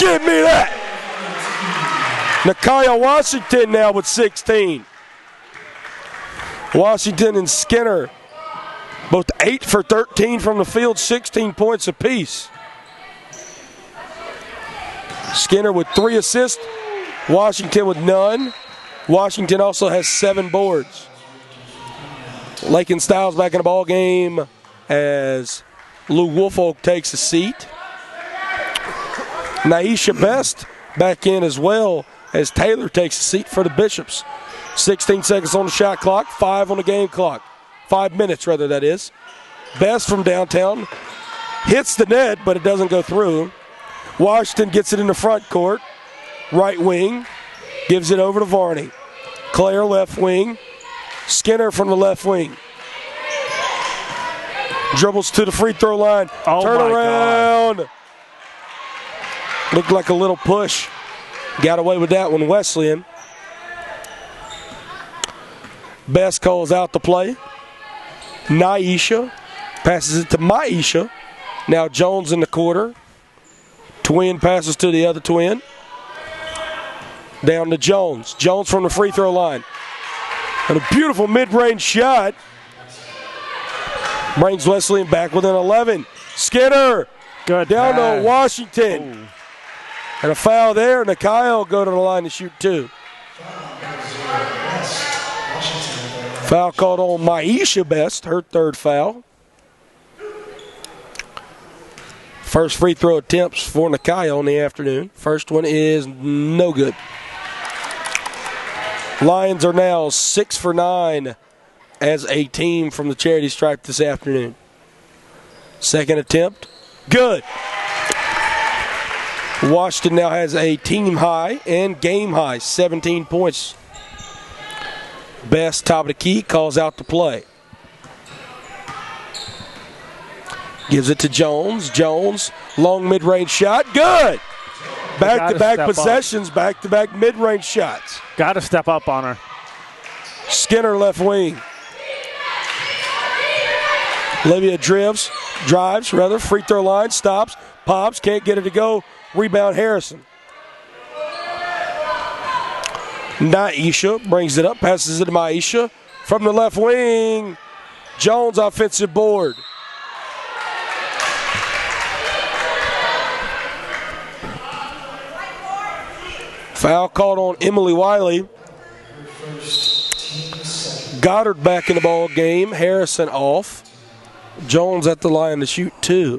Give me that. Nakia Washington now with 16. Washington and Skinner, both 8 for 13 from the field, 16 points apiece. Skinner with 3 assists, Washington with none. Washington also has 7 boards. Lakin Styles back in the ball game as Lou Woolfolk takes a seat. Naisha Best back in as well as Taylor takes a seat for the Bishops. 16 seconds on the shot clock, 5 on the game clock. 5 minutes, rather, that is. Best from downtown hits the net, but it doesn't go through. Washington gets it in the front court. Right wing, gives it over to Varney. Claire, left wing. Skinner from the left wing. Dribbles to the free throw line. Oh, turn my around. God. Looked like a little push. Got away with that one, Wesleyan. Best calls out the play. Naisha passes it to Maisha. Now Jones in the quarter. Twin passes to the other twin. Down to Jones. Jones from the free throw line. And a beautiful mid-range shot. Brings Wesleyan back within 11. Skinner. Good down pass. to Washington. Ooh. And a foul there, and Nakai will go to the line to shoot 2. Foul called on Maisha Best, her 3rd foul. First free throw attempts for Nakai on the afternoon. First one is no good. Lions are now 6 for 9 as a team from the charity stripe this afternoon. Second attempt, good. Washington now has a team high and game high, 17 points. Best, top of the key, calls out the play. Gives it to Jones. Jones, long mid-range shot, good. Back-to-back possessions, back-to-back mid-range shots. Got to step up on her. Skinner, left wing. Olivia drives, free throw line, stops, pops, can't get it to go. Rebound Harrison. Naisha brings it up, passes it to Maisha. From the left wing, Jones offensive board. Foul called on Emily Wiley. Goddard back in the ball game. Harrison off. Jones at the line to shoot 2.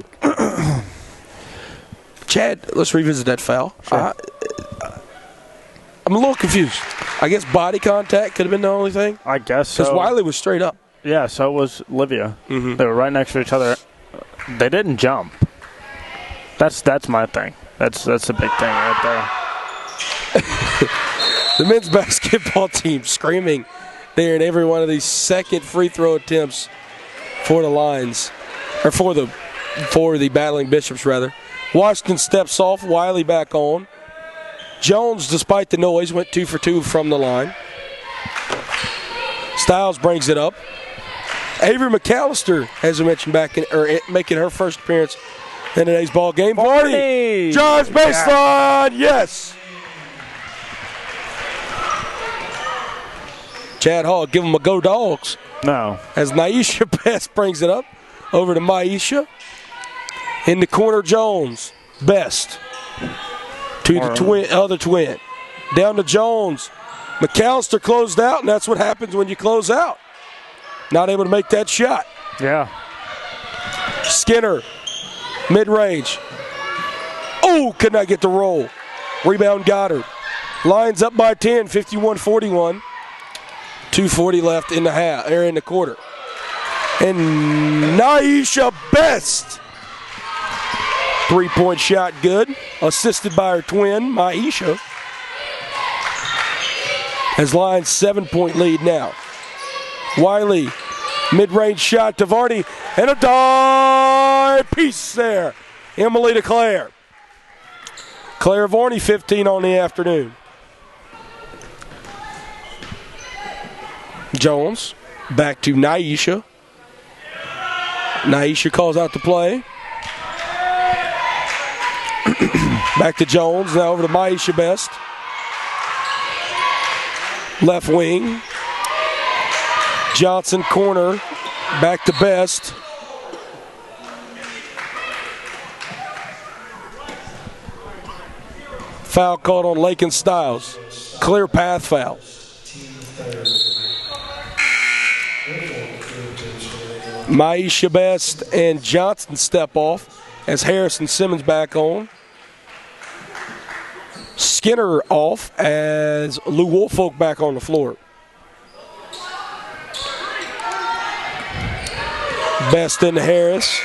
Chad, let's revisit that foul. Sure. I'm a little confused. I guess body contact could have been the only thing. I guess so. Because Wiley was straight up. Yeah, so was Livia. Mm-hmm. They were right next to each other. They didn't jump. That's my thing. That's a big thing right there. The men's basketball team screaming there in every one of these second free throw attempts for the Lions, or for the battling Bishops rather. Washington steps off. Wiley back on. Jones, despite the noise, went 2 for 2 from the line. Styles brings it up. Avery McAllister, as I mentioned, making her first appearance in today's ball game. Varney drives baseline. Yes. Chad Hall, give them a go Dogs. No. As Naisha Best brings it up over to Maisha. In the corner, Jones. Best. To the other twin. Down to Jones. McAllister closed out, and that's what happens when you close out. Not able to make that shot. Yeah. Skinner. Mid-range. Oh, could not get the roll. Rebound Goddard. Lions up by 10, 51-41. 2:40 left in the quarter. And Naisha Best. 3-point shot good. Assisted by her twin, Maisha. Has Lions 7-point lead now. Wiley, mid-range shot to Varney. And a dive piece there. Emily to Claire. Claire Varney, 15 on the afternoon. Jones, back to Naisha. Naisha calls out the play. Back to Jones, now over to Maisha Best. Left wing. Johnson corner, back to Best. Foul called on Lakin Styles. Clear path foul. Maisha Best and Johnson step off as Harris and Simmons back on. Skinner off as Lou Woolfolk back on the floor. Best into Harris.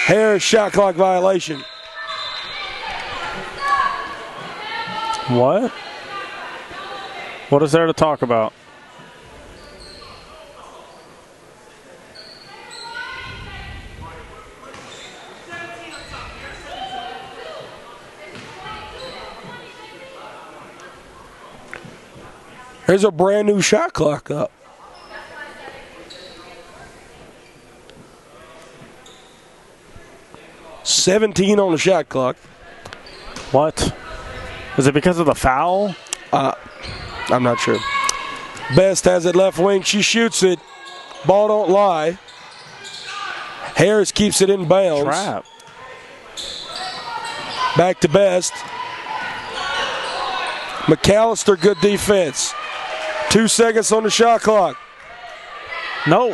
Harris shot clock violation. What? What is there to talk about? There's a brand new shot clock up. $17 on the shot clock. What? Is it because of the foul? I'm not sure. Best has it left wing. She shoots it. Ball don't lie. Harris keeps it in bounds. Trap. Back to Best. McAllister, good defense. 2 seconds on the shot clock. No.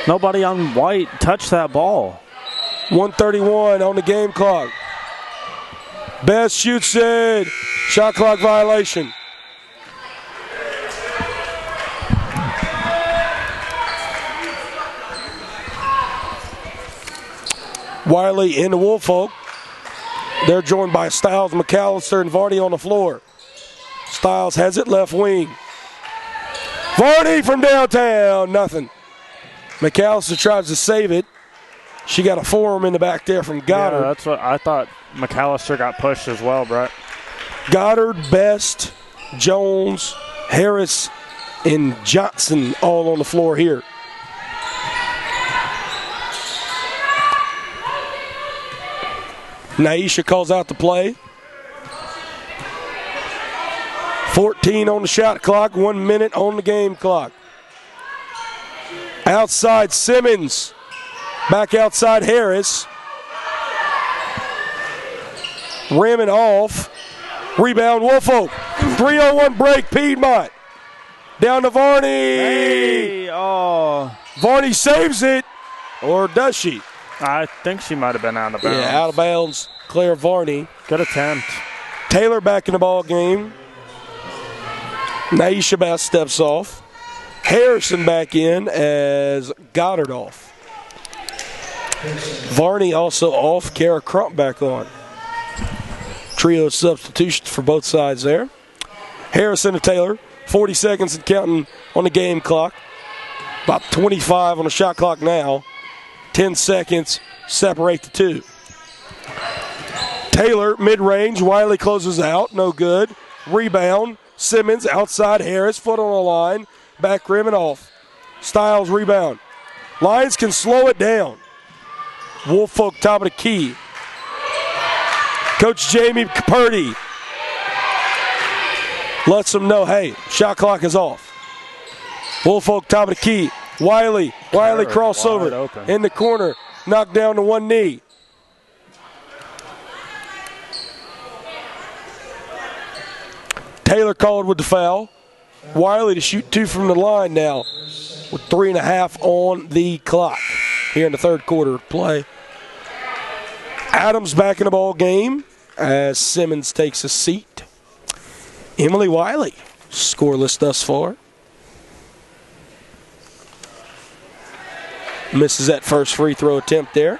Nobody on white touched that ball. 1:31 on the game clock. Best shoots it. Shot clock violation. Wiley into Woolfolk. They're joined by Stiles, McAllister, and Varney on the floor. Stiles has it left wing. Varney from downtown, nothing. McAllister tries to save it. She got a forearm in the back there from Goddard. Yeah, that's what I thought. McAllister got pushed as well, Brett. Goddard, Best, Jones, Harris, and Johnson all on the floor here. Naisha calls out the play. 14 on the shot clock, 1 minute on the game clock. Outside Simmons. Back outside Harris. Ramming off. Rebound Woolfolk. 3-on-1 break Piedmont. Down to Varney. Hey, oh. Varney saves it. Or does she? I think she might have been out of bounds. Yeah, out of bounds. Claire Varney. Good attempt. Taylor back in the ball game. Naisha Bass steps off. Harrison back in as Goddard off. Varney also off. Kara Crump back on. Trio substitutions for both sides there. Harrison to Taylor. 40 seconds and counting on the game clock. About 25 on the shot clock now. 10 seconds separate the two. Taylor, mid-range. Wiley closes out. No good. Rebound. Simmons outside Harris. Foot on the line. Back rim and off. Stiles rebound. Lions can slow it down. Woolfolk top of the key. Coach Jamie Purdy lets them know, hey, shot clock is off. Woolfolk top of the key. Wiley crossover in the corner. Knocked down to one knee. Taylor called with the foul. Wiley to shoot 2 from the line now with 3.5 on the clock here in the third quarter of play. Adams back in the ball game as Simmons takes a seat. Emily Wiley scoreless thus far. Misses that first free throw attempt there.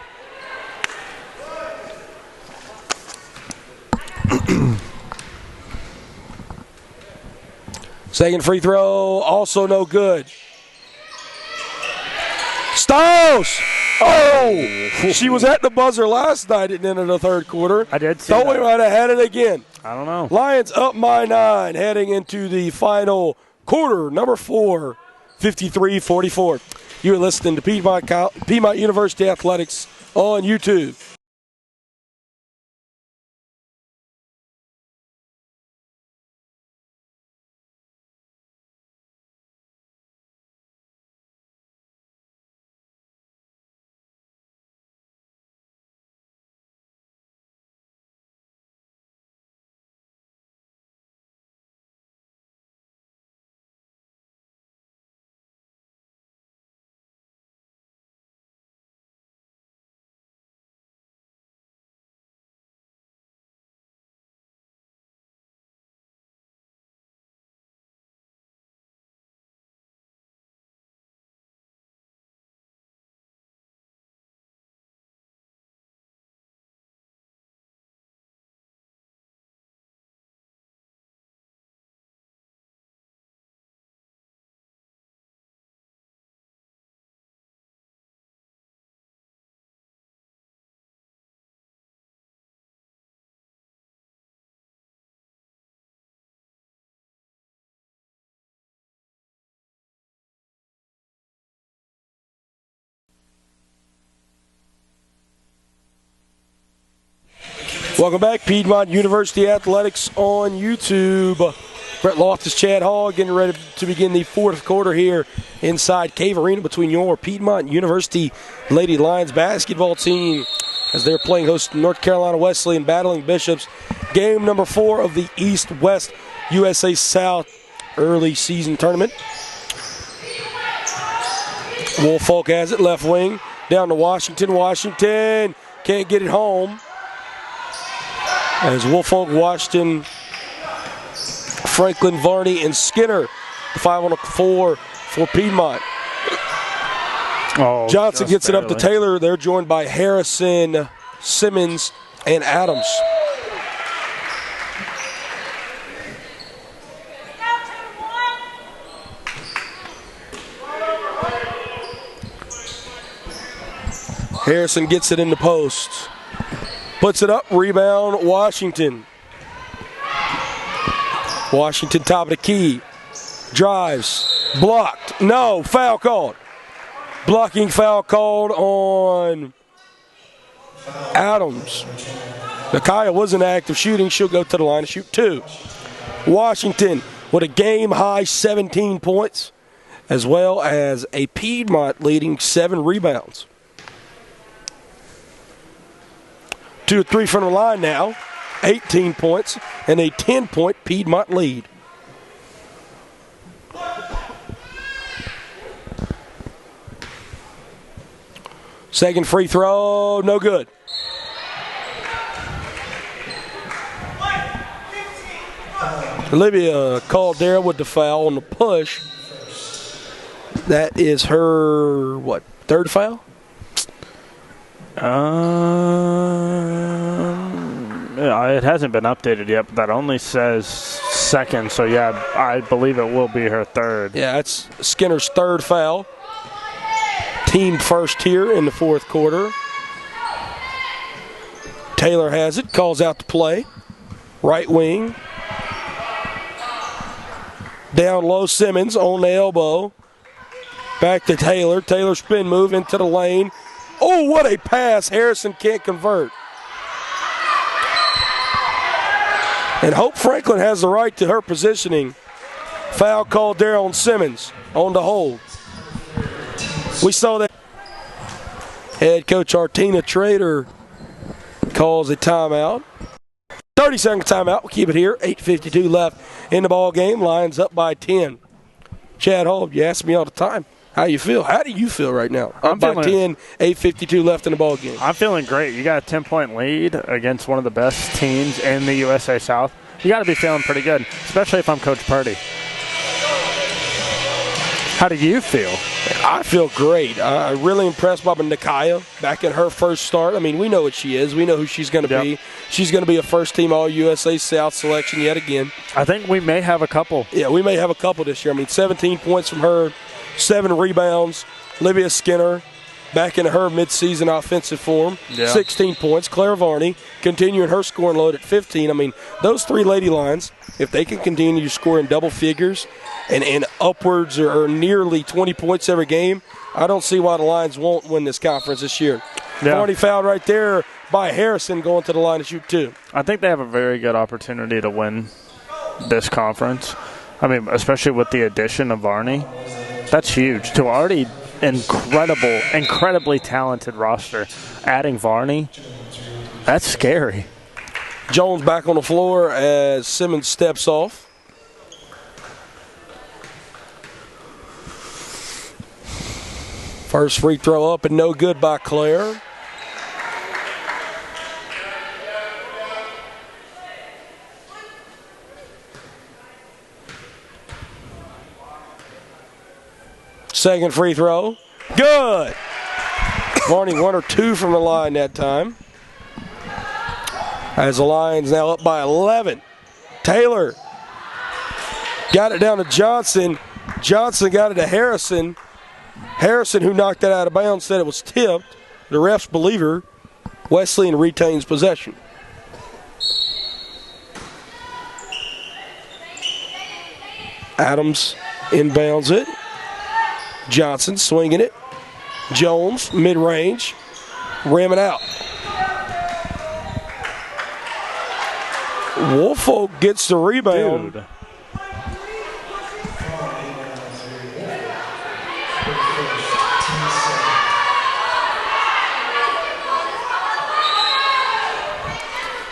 Second free throw, also no good. Stiles! Oh! She was at the buzzer last night at the end of the third quarter. I did see Thought we that. might have had it again. I don't know. Lions up by 9 heading into the final quarter, number 4, 53-44. You're listening to Piedmont University Athletics on YouTube. Welcome back, Piedmont University Athletics on YouTube. Brett Loftus, Chad Hall, getting ready to begin the fourth quarter here inside Cave Arena between your Piedmont University Lady Lions basketball team as they're playing host to North Carolina Wesleyan, battling Bishops. Game number 4 of the East-West USA South early season tournament. Woolfolk has it, left wing, down to Washington. Washington can't get it home. As Woolfolk, Washington, Franklin, Varney, and Skinner, the 5 on the 4 for Piedmont. Johnson gets it up to Taylor. They're joined by Harrison, Simmons, and Adams. Harrison gets it in the post. Puts it up, rebound, Washington. Washington top of the key. Drives, blocked. No, foul called. Blocking foul called on Adams. Nakaya wasn't active shooting. She'll go to the line to shoot 2. Washington with a game-high 17 points, as well as a Piedmont leading 7 rebounds. 2 to 3 from the line now. 18 points and a 10-point Piedmont lead. Second free throw, no good. Olivia Caldera with the foul on the push. That is her, third foul? It hasn't been updated yet, but that only says second. So, yeah, I believe it will be her third. Yeah, that's Skinner's third foul. Team first here in the fourth quarter. Taylor has it, calls out the play. Right wing. Down low, Simmons on the elbow. Back to Taylor. Taylor spin move into the lane. Oh, what a pass. Harrison can't convert. And Hope Franklin has the right to her positioning. Foul called there on Simmons on the hold. We saw that. Head coach Artina Trader calls a timeout. 30-second timeout. We'll keep it here. 8:52 left in the ball game. Lions up by 10. Chad Hall, you ask me all the time, how you feel? How do you feel right now? Up by 10, 8:52 left in the ball game. I'm feeling great. You got a 10-point lead against one of the best teams in the USA South. You got to be feeling pretty good, especially if I'm Coach Purdy. How do you feel? I feel great. I'm really impressed by Nakaya back in her first start. I mean, we know what she is. We know who she's going to be. She's going to be a first-team All-USA South selection yet again. I think we may have a couple. Yeah, we may have a couple this year. I mean, 17 points from her, 7 rebounds. Olivia Skinner back in her midseason offensive form, 16 points. Claire Varney continuing her scoring load at 15. I mean, those 3 Lady Lions, if they can continue to score in double figures and upwards or nearly 20 points every game, I don't see why the Lions won't win this conference this year. Varney fouled right there by Harrison going to the line to shoot 2. I think they have a very good opportunity to win this conference. I mean, especially with the addition of Varney. That's huge. To already incredibly talented roster, adding Varney, that's scary. Jones back on the floor as Simmons steps off. First free throw up and no good by Claire. Second free throw. Good. Varney 1 or 2 from the line that time. As the Lions now up by 11. Taylor got it down to Johnson. Johnson got it to Harrison. Harrison, who knocked that out of bounds, said it was tipped. The refs believe her. Wesleyan retains possession. Adams inbounds it. Johnson swinging it. Jones, mid-range. Rim it out. Woolfolk gets the rebound. Dude.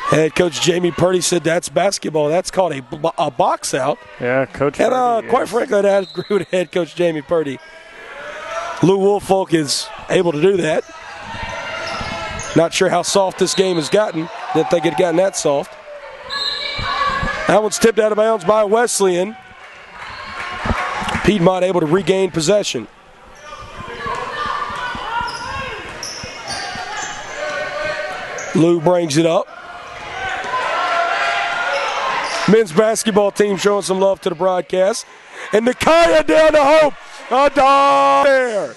Head coach Jamie Purdy said that's basketball. That's called a box out. Yeah, Coach And Purdy quite frankly, I'd agree with head coach Jamie Purdy. Lou Woolfolk is able to do that. Not sure how soft this game has gotten, that they had gotten that soft. That one's tipped out of bounds by Wesleyan. Piedmont able to regain possession. Lou brings it up. Men's basketball team showing some love to the broadcast. And Nakaya down to Hope. A dog there.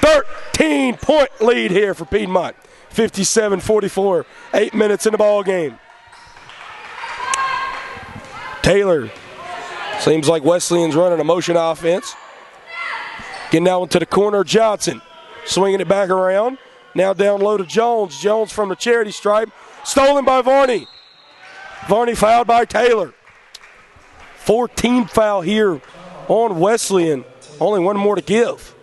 13-point lead here for Piedmont. 57-44. 8 minutes in the ball game. Taylor. Seems like Wesleyan's running a motion offense. Getting that one to the corner. Johnson swinging it back around. Now down low to Jones. Jones from the charity stripe. Stolen by Varney. Varney fouled by Taylor. 4-team foul here on Wesleyan. Only one more to give.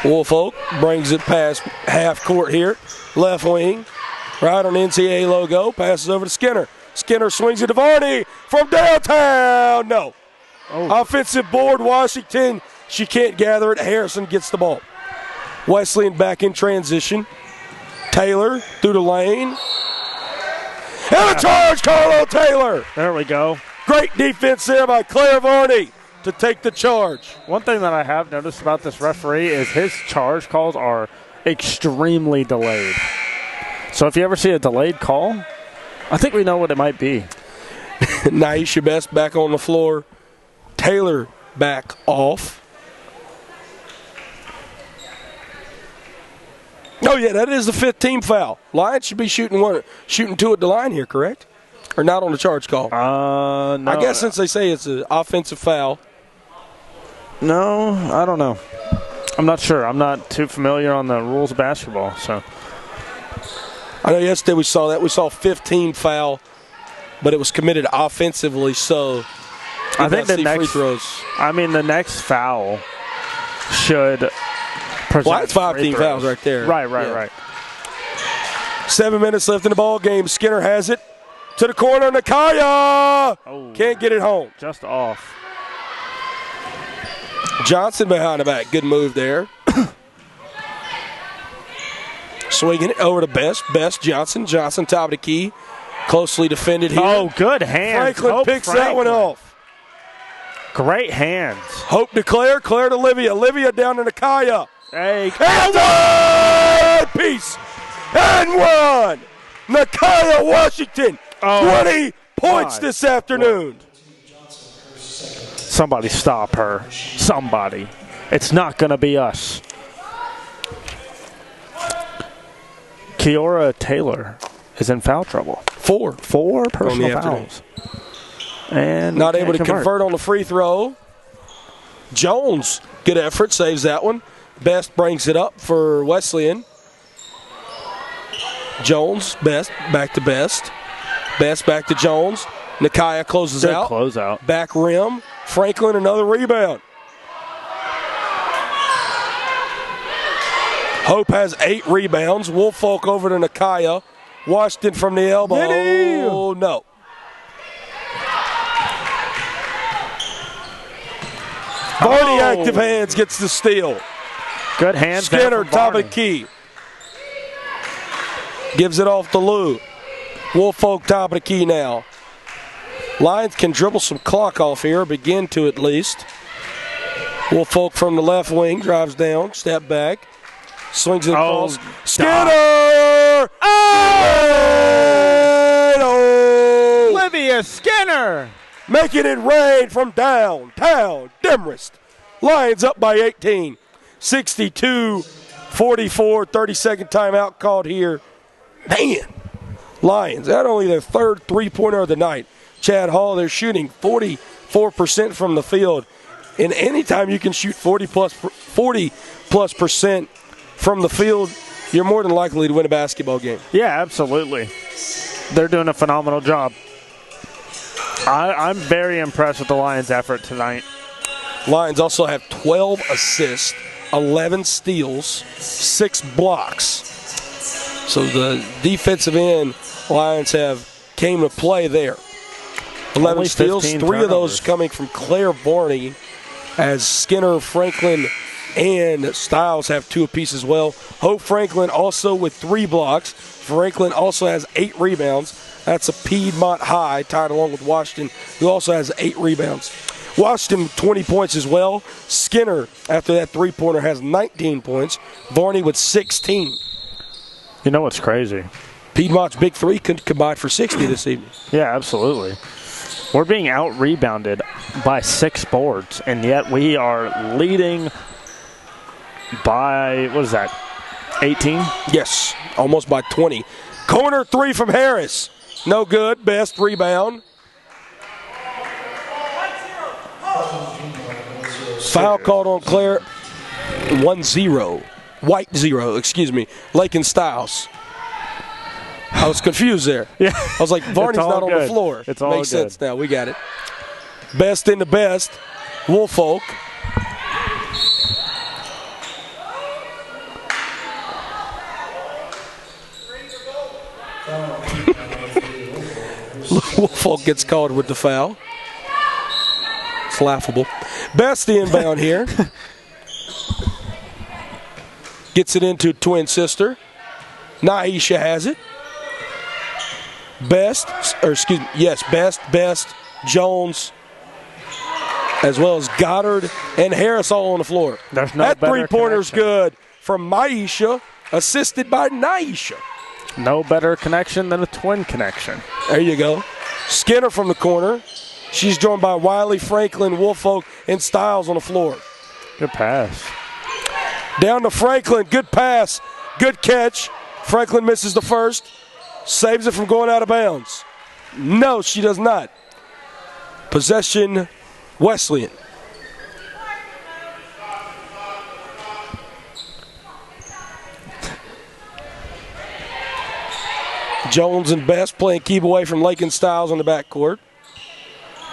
Woolfolk brings it past half court here. Left wing. Right on NCAA logo. Passes over to Skinner. Skinner swings it to Varney from downtown. No. Oh. Offensive board, Washington. She can't gather it. Harrison gets the ball. Wesleyan back in transition. Taylor through the lane. And a charge call on Taylor. There we go. Great defense there by Claire Varney to take the charge. One thing that I have noticed about this referee is his charge calls are extremely delayed. So if you ever see a delayed call, I think we know what it might be. Naisha Best back on the floor. Taylor back off. Oh, yeah, that is the 5th-team foul. Lions should be shooting two at the line here, correct? Or not on the charge call? No. I guess since they say it's an offensive foul. No, I don't know. I'm not sure. I'm not too familiar on the rules of basketball, so. I know yesterday we saw that. We saw 15 foul, but it was committed offensively, so I think the next free throws. I mean, the next foul should present. Well, that's 15 fouls right there. Right. 7 minutes left in the ball game. Skinner has it to the corner. Nakaya can't get it home. Just off. Johnson behind the back. Good move there. Swinging it over to Best. Best, Johnson. Johnson, top of the key. Closely defended here. Oh, good hands. Franklin picks that one off. Great hands. Hope to Claire. Claire to Olivia. Olivia down to Nakaya. Hey. And one piece. And one. Nakaya Washington. 20 points this afternoon. Somebody stop her. Somebody. It's not going to be us. Kiora Taylor is in foul trouble. Four personal fouls. And not able to convert on the free throw. Jones, good effort, saves that one. Best brings it up for Wesleyan. Jones, Best, back to Best. Best back to Jones. Nakaya closes good out. Closeout. Back rim. Franklin, another rebound. Hope has 8 rebounds. Woolfolk over to Nakaya. Washington from the elbow. Oh, no. Varney active hands gets the steal. Good hands. Skinner, top of the key. Gives it off to Lou. Woolfolk, top of the key now. Lions can dribble some clock off here, begin to at least. Woolfolk from the left wing, drives down, step back, swings it across. Skinner! Oh! Olivia Skinner! Making it rain from downtown Demorest. Lions up by 18. 62-44, 30-second timeout called here. Man, Lions, not only their third three-pointer of the night. Chad Hall, they're shooting 44% from the field. And anytime you can shoot 40+% from the field, you're more than likely to win a basketball game. Yeah, absolutely. They're doing a phenomenal job. I'm very impressed with the Lions' effort tonight. Lions also have 12 assists, 11 steals, 6 blocks. So the defensive end, Lions have came to play there. 11 steals, 3 of those coming from Claire Varney, as Skinner, Franklin, and Stiles have 2 apiece as well. Hope Franklin also with 3 blocks. Franklin also has 8 rebounds. That's a Piedmont high, tied along with Washington, who also has 8 rebounds. Washington, 20 points as well. Skinner, after that three-pointer, has 19 points. Varney with 16. You know what's crazy? Piedmont's big 3 could combine for 60 this evening. Yeah, absolutely. We're being out-rebounded by 6 boards, and yet we are leading by, what is that, 18? Yes, almost by 20. Corner 3 from Harris. No good. Best rebound. Foul called on Claire. 1-0. White 0, excuse me. Lakin Stiles. I was confused there. Yeah. I was like, Varney's not on the floor. It's all Makes good. sense now. We got it. Best in the best. Woolfolk. Woolfolk gets called with the foul. It's laughable. Best inbound here. Gets it into twin sister. Naisha has it. Best, Jones, as well as Goddard and Harris all on the floor. There's no that better three-pointer's connection. good from Maisha, assisted by Naisha. No better connection than a twin connection. There you go. Skinner from the corner. She's joined by Wiley, Franklin, Woolfolk, and Stiles on the floor. Good pass. Down to Franklin. Good pass. Good catch. Franklin misses the first. Saves it from going out of bounds. No, she does not. Possession, Wesleyan. Jones and Best playing keep away from Lakin Stiles on the backcourt.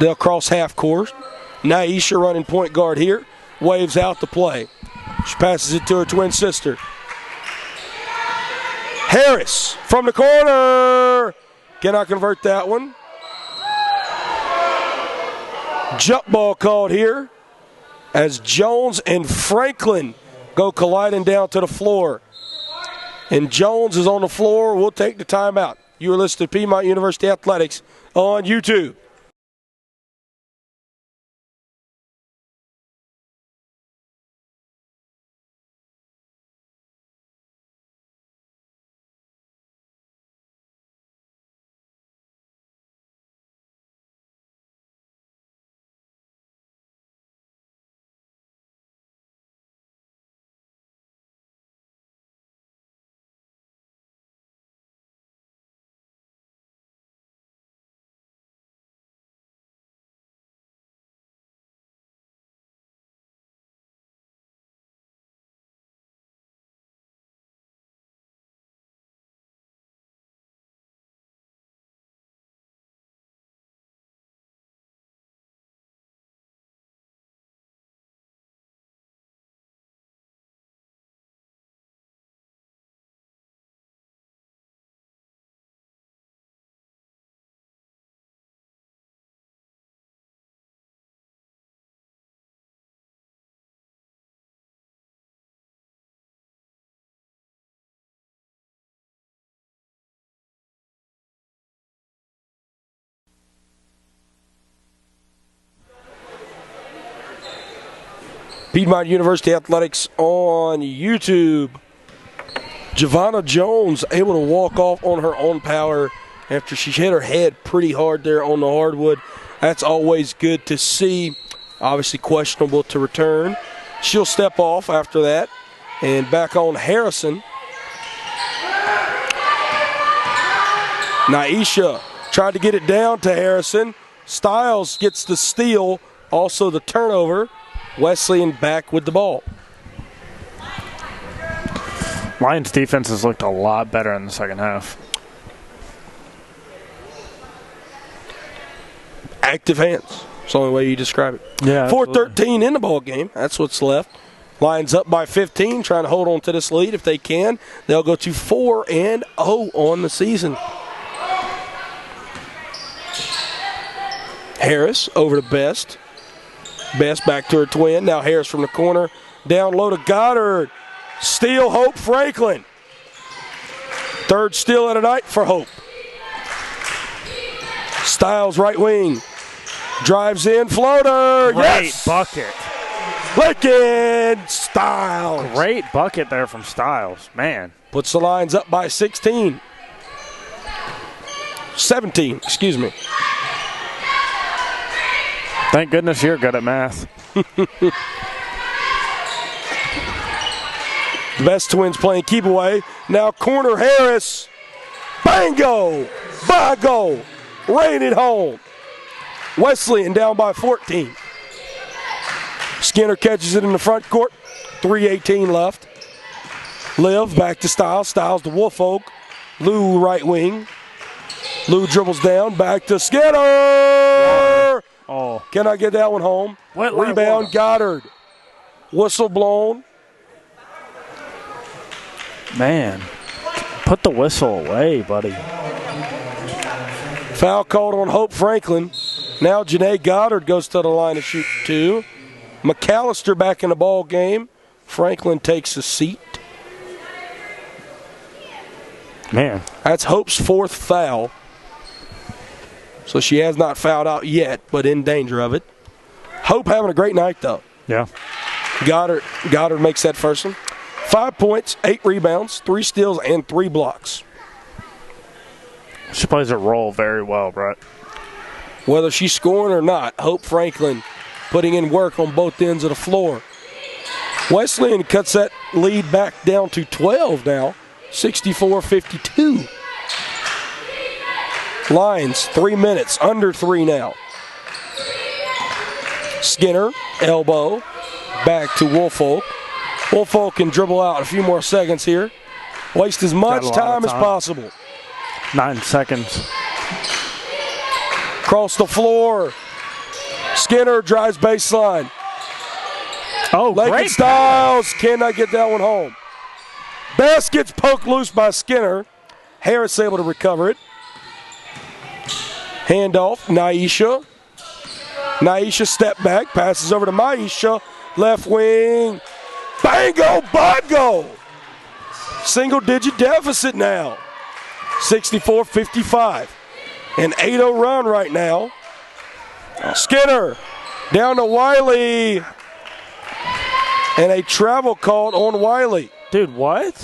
They'll cross half court. Naisha running point guard here. Waves out to play. She passes it to her twin sister. Harris from the corner. Cannot convert that one. Jump ball called here as Jones and Franklin go colliding down to the floor. And Jones is on the floor. We'll take the timeout. You are listening to Piedmont University Athletics on YouTube. Piedmont University Athletics on YouTube. Giovanna Jones able to walk off on her own power after she hit her head pretty hard there on the hardwood. That's always good to see. Obviously questionable to return. She'll step off after that. And back on Harrison. Naisha tried to get it down to Harrison. Stiles gets the steal, also the turnover. Wesleyan back with the ball. Lions defense has looked a lot better in the second half. Active hands. That's the only way you describe it. Yeah, 4:13 in the ball game. That's what's left. Lions up by 15, trying to hold on to this lead if they can. They'll go to 4-0 on the season. Harris over to Best. Best back to her twin. Now Harris from the corner. Down low to Goddard. Steal, Hope Franklin. Third steal of the night for Hope. Stiles right wing. Drives in, floater. Great yes! bucket. Lincoln Stiles. Great bucket there from Stiles. Man. Puts the Lions up by 17, excuse me. Thank goodness you're good at math. The Best twins playing keep away. Now corner Harris. Bango! Bago! Rain it home. Wesleyan down by 14. Skinner catches it in the front court. 3:18 left. Liv back to Stiles. Stiles to Woolfolk. Lou right wing. Lou dribbles down. Back to Skinner. Oh. Cannot get that one home. Rebound Goddard. Whistle blown. Man. Put the whistle away, buddy. Foul called on Hope Franklin. Now Janae Goddard goes to the line to shoot two. McAllister back in the ball game. Franklin takes a seat. Man. That's Hope's fourth foul. So she has not fouled out yet, but in danger of it. Hope having a great night, though. Yeah. Goddard makes that first one. 5 points, 8 rebounds, 3 steals, and 3 blocks. She plays her role very well, Brett. Whether she's scoring or not, Hope Franklin putting in work on both ends of the floor. Wesleyan cuts that lead back down to 12 now, 64-52. Lions, 3 minutes, under 3 now. Skinner, elbow, back to Woolfolk. Woolfolk can dribble out a few more seconds here. Waste as much time as possible. 9 seconds. Across the floor. Skinner drives baseline. Oh, Lakin great. Stiles cannot get that one home. Best gets poked loose by Skinner. Harris able to recover it. Handoff, Naisha. Naisha step back, passes over to Maisha. Left wing. Bango, bongo. Single-digit deficit now. 64-55. An 8-0 run right now. Skinner down to Wiley. And a travel called on Wiley. Dude, what?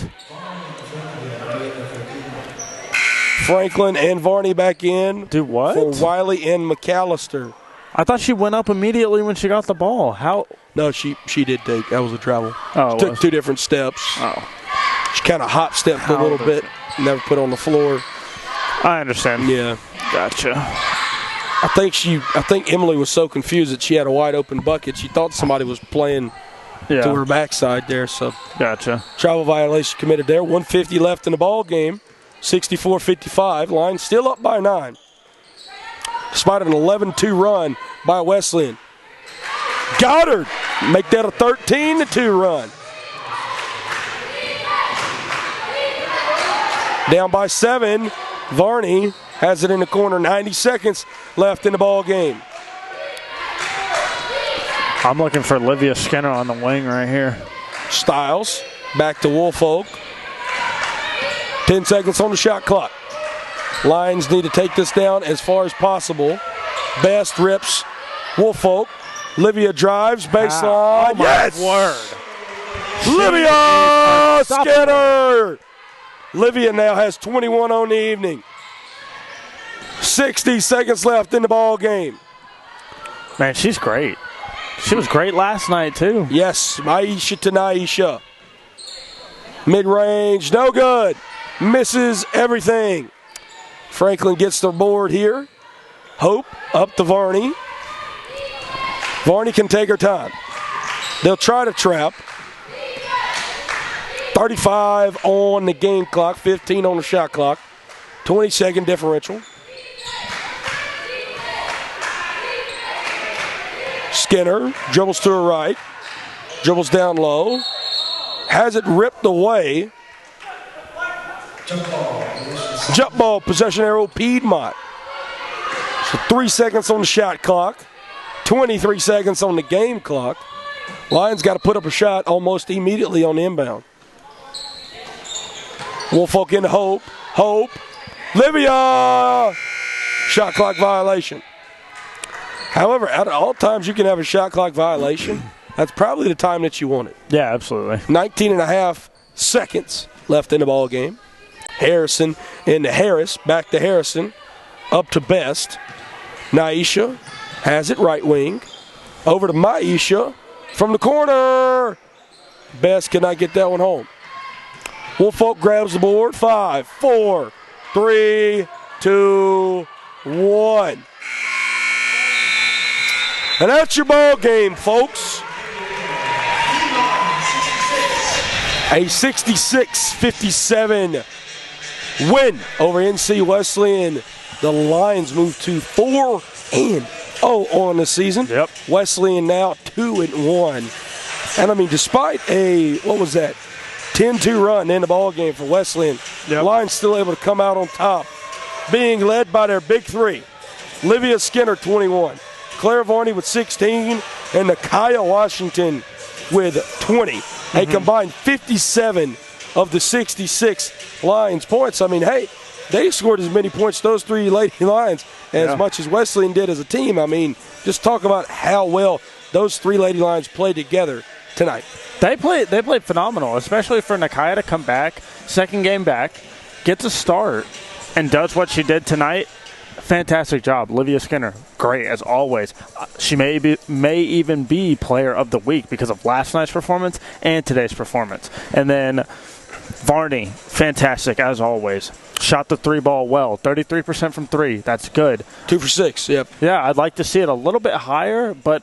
Franklin and Varney back in. Dude, what? For Wiley and McAllister. I thought she went up immediately when she got the ball. How? No, she did take. That was a travel. Oh, Took 2 different steps. Oh. She kind of hop stepped a little bit. Never put on the floor. I understand. Yeah. Gotcha. I think Emily was so confused that she had a wide open bucket. She thought somebody was playing to her backside there. So Gotcha. travel violation committed there. 150 left in the ball game. 64-55. Lions still up by 9. Despite an 11-2 run by Wesleyan. Goddard make that a 13-2 run. Down by 7. Varney has it in the corner. 90 seconds left in the ball game. I'm looking for Olivia Skinner on the wing right here. Stiles back to Woolfolk. 10 seconds on the shot clock. Lions need to take this down as far as possible. Best rips Woolfolk. Livia drives baseline. Oh my yes! word. Livia Skinner. Livia now has 21 on the evening. 60 seconds left in the ball game. Man, she's great. She was great last night, too. Yes, Maisha to Naisha. Mid-range, no good. Misses everything. Franklin gets the board here. Hope up to Varney. Varney can take her time. They'll try to trap. 35 on the game clock, 15 on the shot clock. 20-second differential. Skinner dribbles to her right. Dribbles down low. Has it ripped away. Jump ball, possession arrow, Piedmont. So 3 seconds on the shot clock. 23 seconds on the game clock. Lions got to put up a shot almost immediately on the inbound. Woolfolk into Hope. Hope. Livia! Shot clock violation. However, out of all times you can have a shot clock violation, that's probably the time that you want it. Yeah, absolutely. 19 and a half seconds left in the ball game. Harrison into Harris. Back to Harrison. Up to Best. Naisha has it right wing. Over to Maisha from the corner. Best cannot get that one home. Woolfolk grabs the board. 5, 4, 3, 2, 1. And that's your ball game, folks. A 66-57 win over NC Wesleyan. The Lions move to 4-0 on the season. Yep. Wesleyan now 2-1. And I mean, despite a 10-2 run in the ball game for Wesleyan, the Lions still able to come out on top, being led by their big three. Livia Skinner, 21. Claire Varney with 16, and Nakia Washington with 20. A combined 57 of the 66 Lions points. I mean, hey, they scored as many points, those three Lady Lions, as much as Wesleyan did as a team. I mean, just talk about how well those three Lady Lions played together tonight. They played phenomenal, especially for Nakia to come back, second game back, gets a start, and does what she did tonight. Fantastic job. Livia Skinner, great as always. She may even be player of the week because of last night's performance and today's performance. And then Varney, fantastic as always. Shot the three ball well, 33% from three. That's good. 2 for 6, yep. Yeah, I'd like to see it a little bit higher, but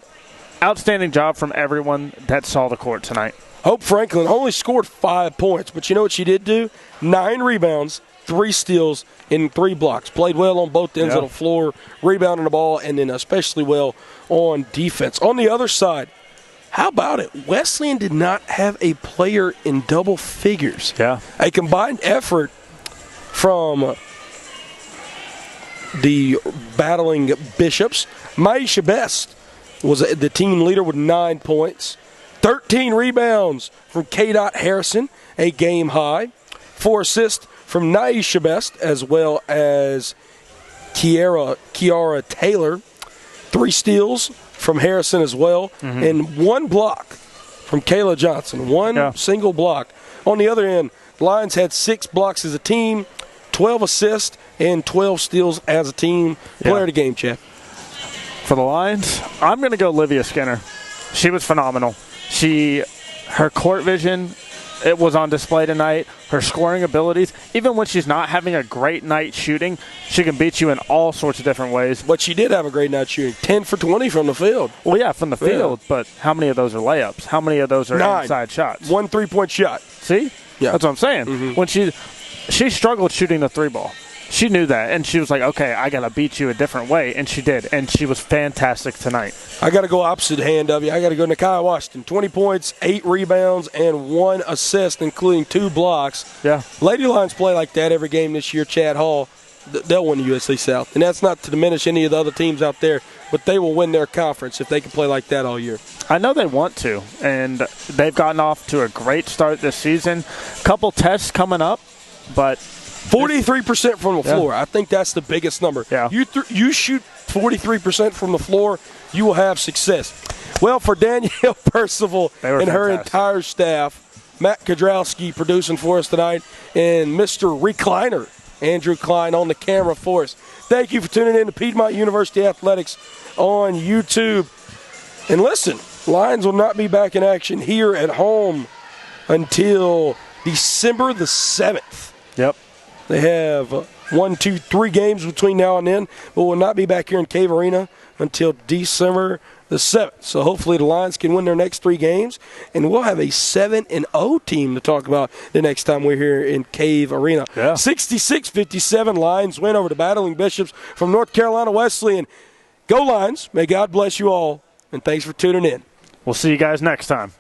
outstanding job from everyone that saw the court tonight. Hope Franklin only scored 5 points, but you know what she did do? 9 rebounds, 3 steals, and 3 blocks. Played well on both ends of the floor, rebounding the ball, and then especially well on defense. On the other side, how about it? Wesleyan did not have a player in double figures. Yeah. A combined effort from the battling Bishops. Maisha Best was the team leader with 9 points. 13 rebounds from K. Harrison, a game high. 4 assists from Naisha Best, as well as Kiara Taylor. 3 steals from Harrison as well, and 1 block from Kayla Johnson. One single block. On the other end, the Lions had 6 blocks as a team, 12 assists, and 12 steals as a team. Player of the game, Chad. For the Lions, I'm going to go Livia Skinner. She was phenomenal. Her court vision, it was on display tonight. Her scoring abilities, even when she's not having a great night shooting, she can beat you in all sorts of different ways. But she did have a great night shooting. 10 for 20 from the field. Well, yeah, from the field, but how many of those are layups? How many of those are 9. inside shots? 1 3-point shot. See? Yeah. That's what I'm saying. When she struggled shooting the 3-ball. She knew that, and she was like, okay, I got to beat you a different way, and she did, and she was fantastic tonight. I got to go opposite hand of you. I got to go Nakia Washington. 20 points, 8 rebounds, and 1 assist, including 2 blocks. Yeah. Lady Lions play like that every game this year. Chad Hall, they'll win the USC South. And that's not to diminish any of the other teams out there, but they will win their conference if they can play like that all year. I know they want to, and they've gotten off to a great start this season. Couple tests coming up, but 43% from the floor. I think that's the biggest number. Yeah. You shoot 43% from the floor, you will have success. Well, for Danielle Percival and her entire staff, Matt Kodrowski producing for us tonight, and Mr. Recliner, Andrew Klein, on the camera for us. Thank you for tuning in to Piedmont University Athletics on YouTube. And listen, Lions will not be back in action here at home until December the 7th. Yep. They have 1, 2, 3 games between now and then, but we'll not be back here in Cave Arena until December the 7th. So hopefully the Lions can win their next 3 games, and we'll have a 7-0 team to talk about the next time we're here in Cave Arena. Yeah. 66-57 Lions win over the Battling Bishops from North Carolina Wesleyan. Go Lions. May God bless you all, and thanks for tuning in. We'll see you guys next time.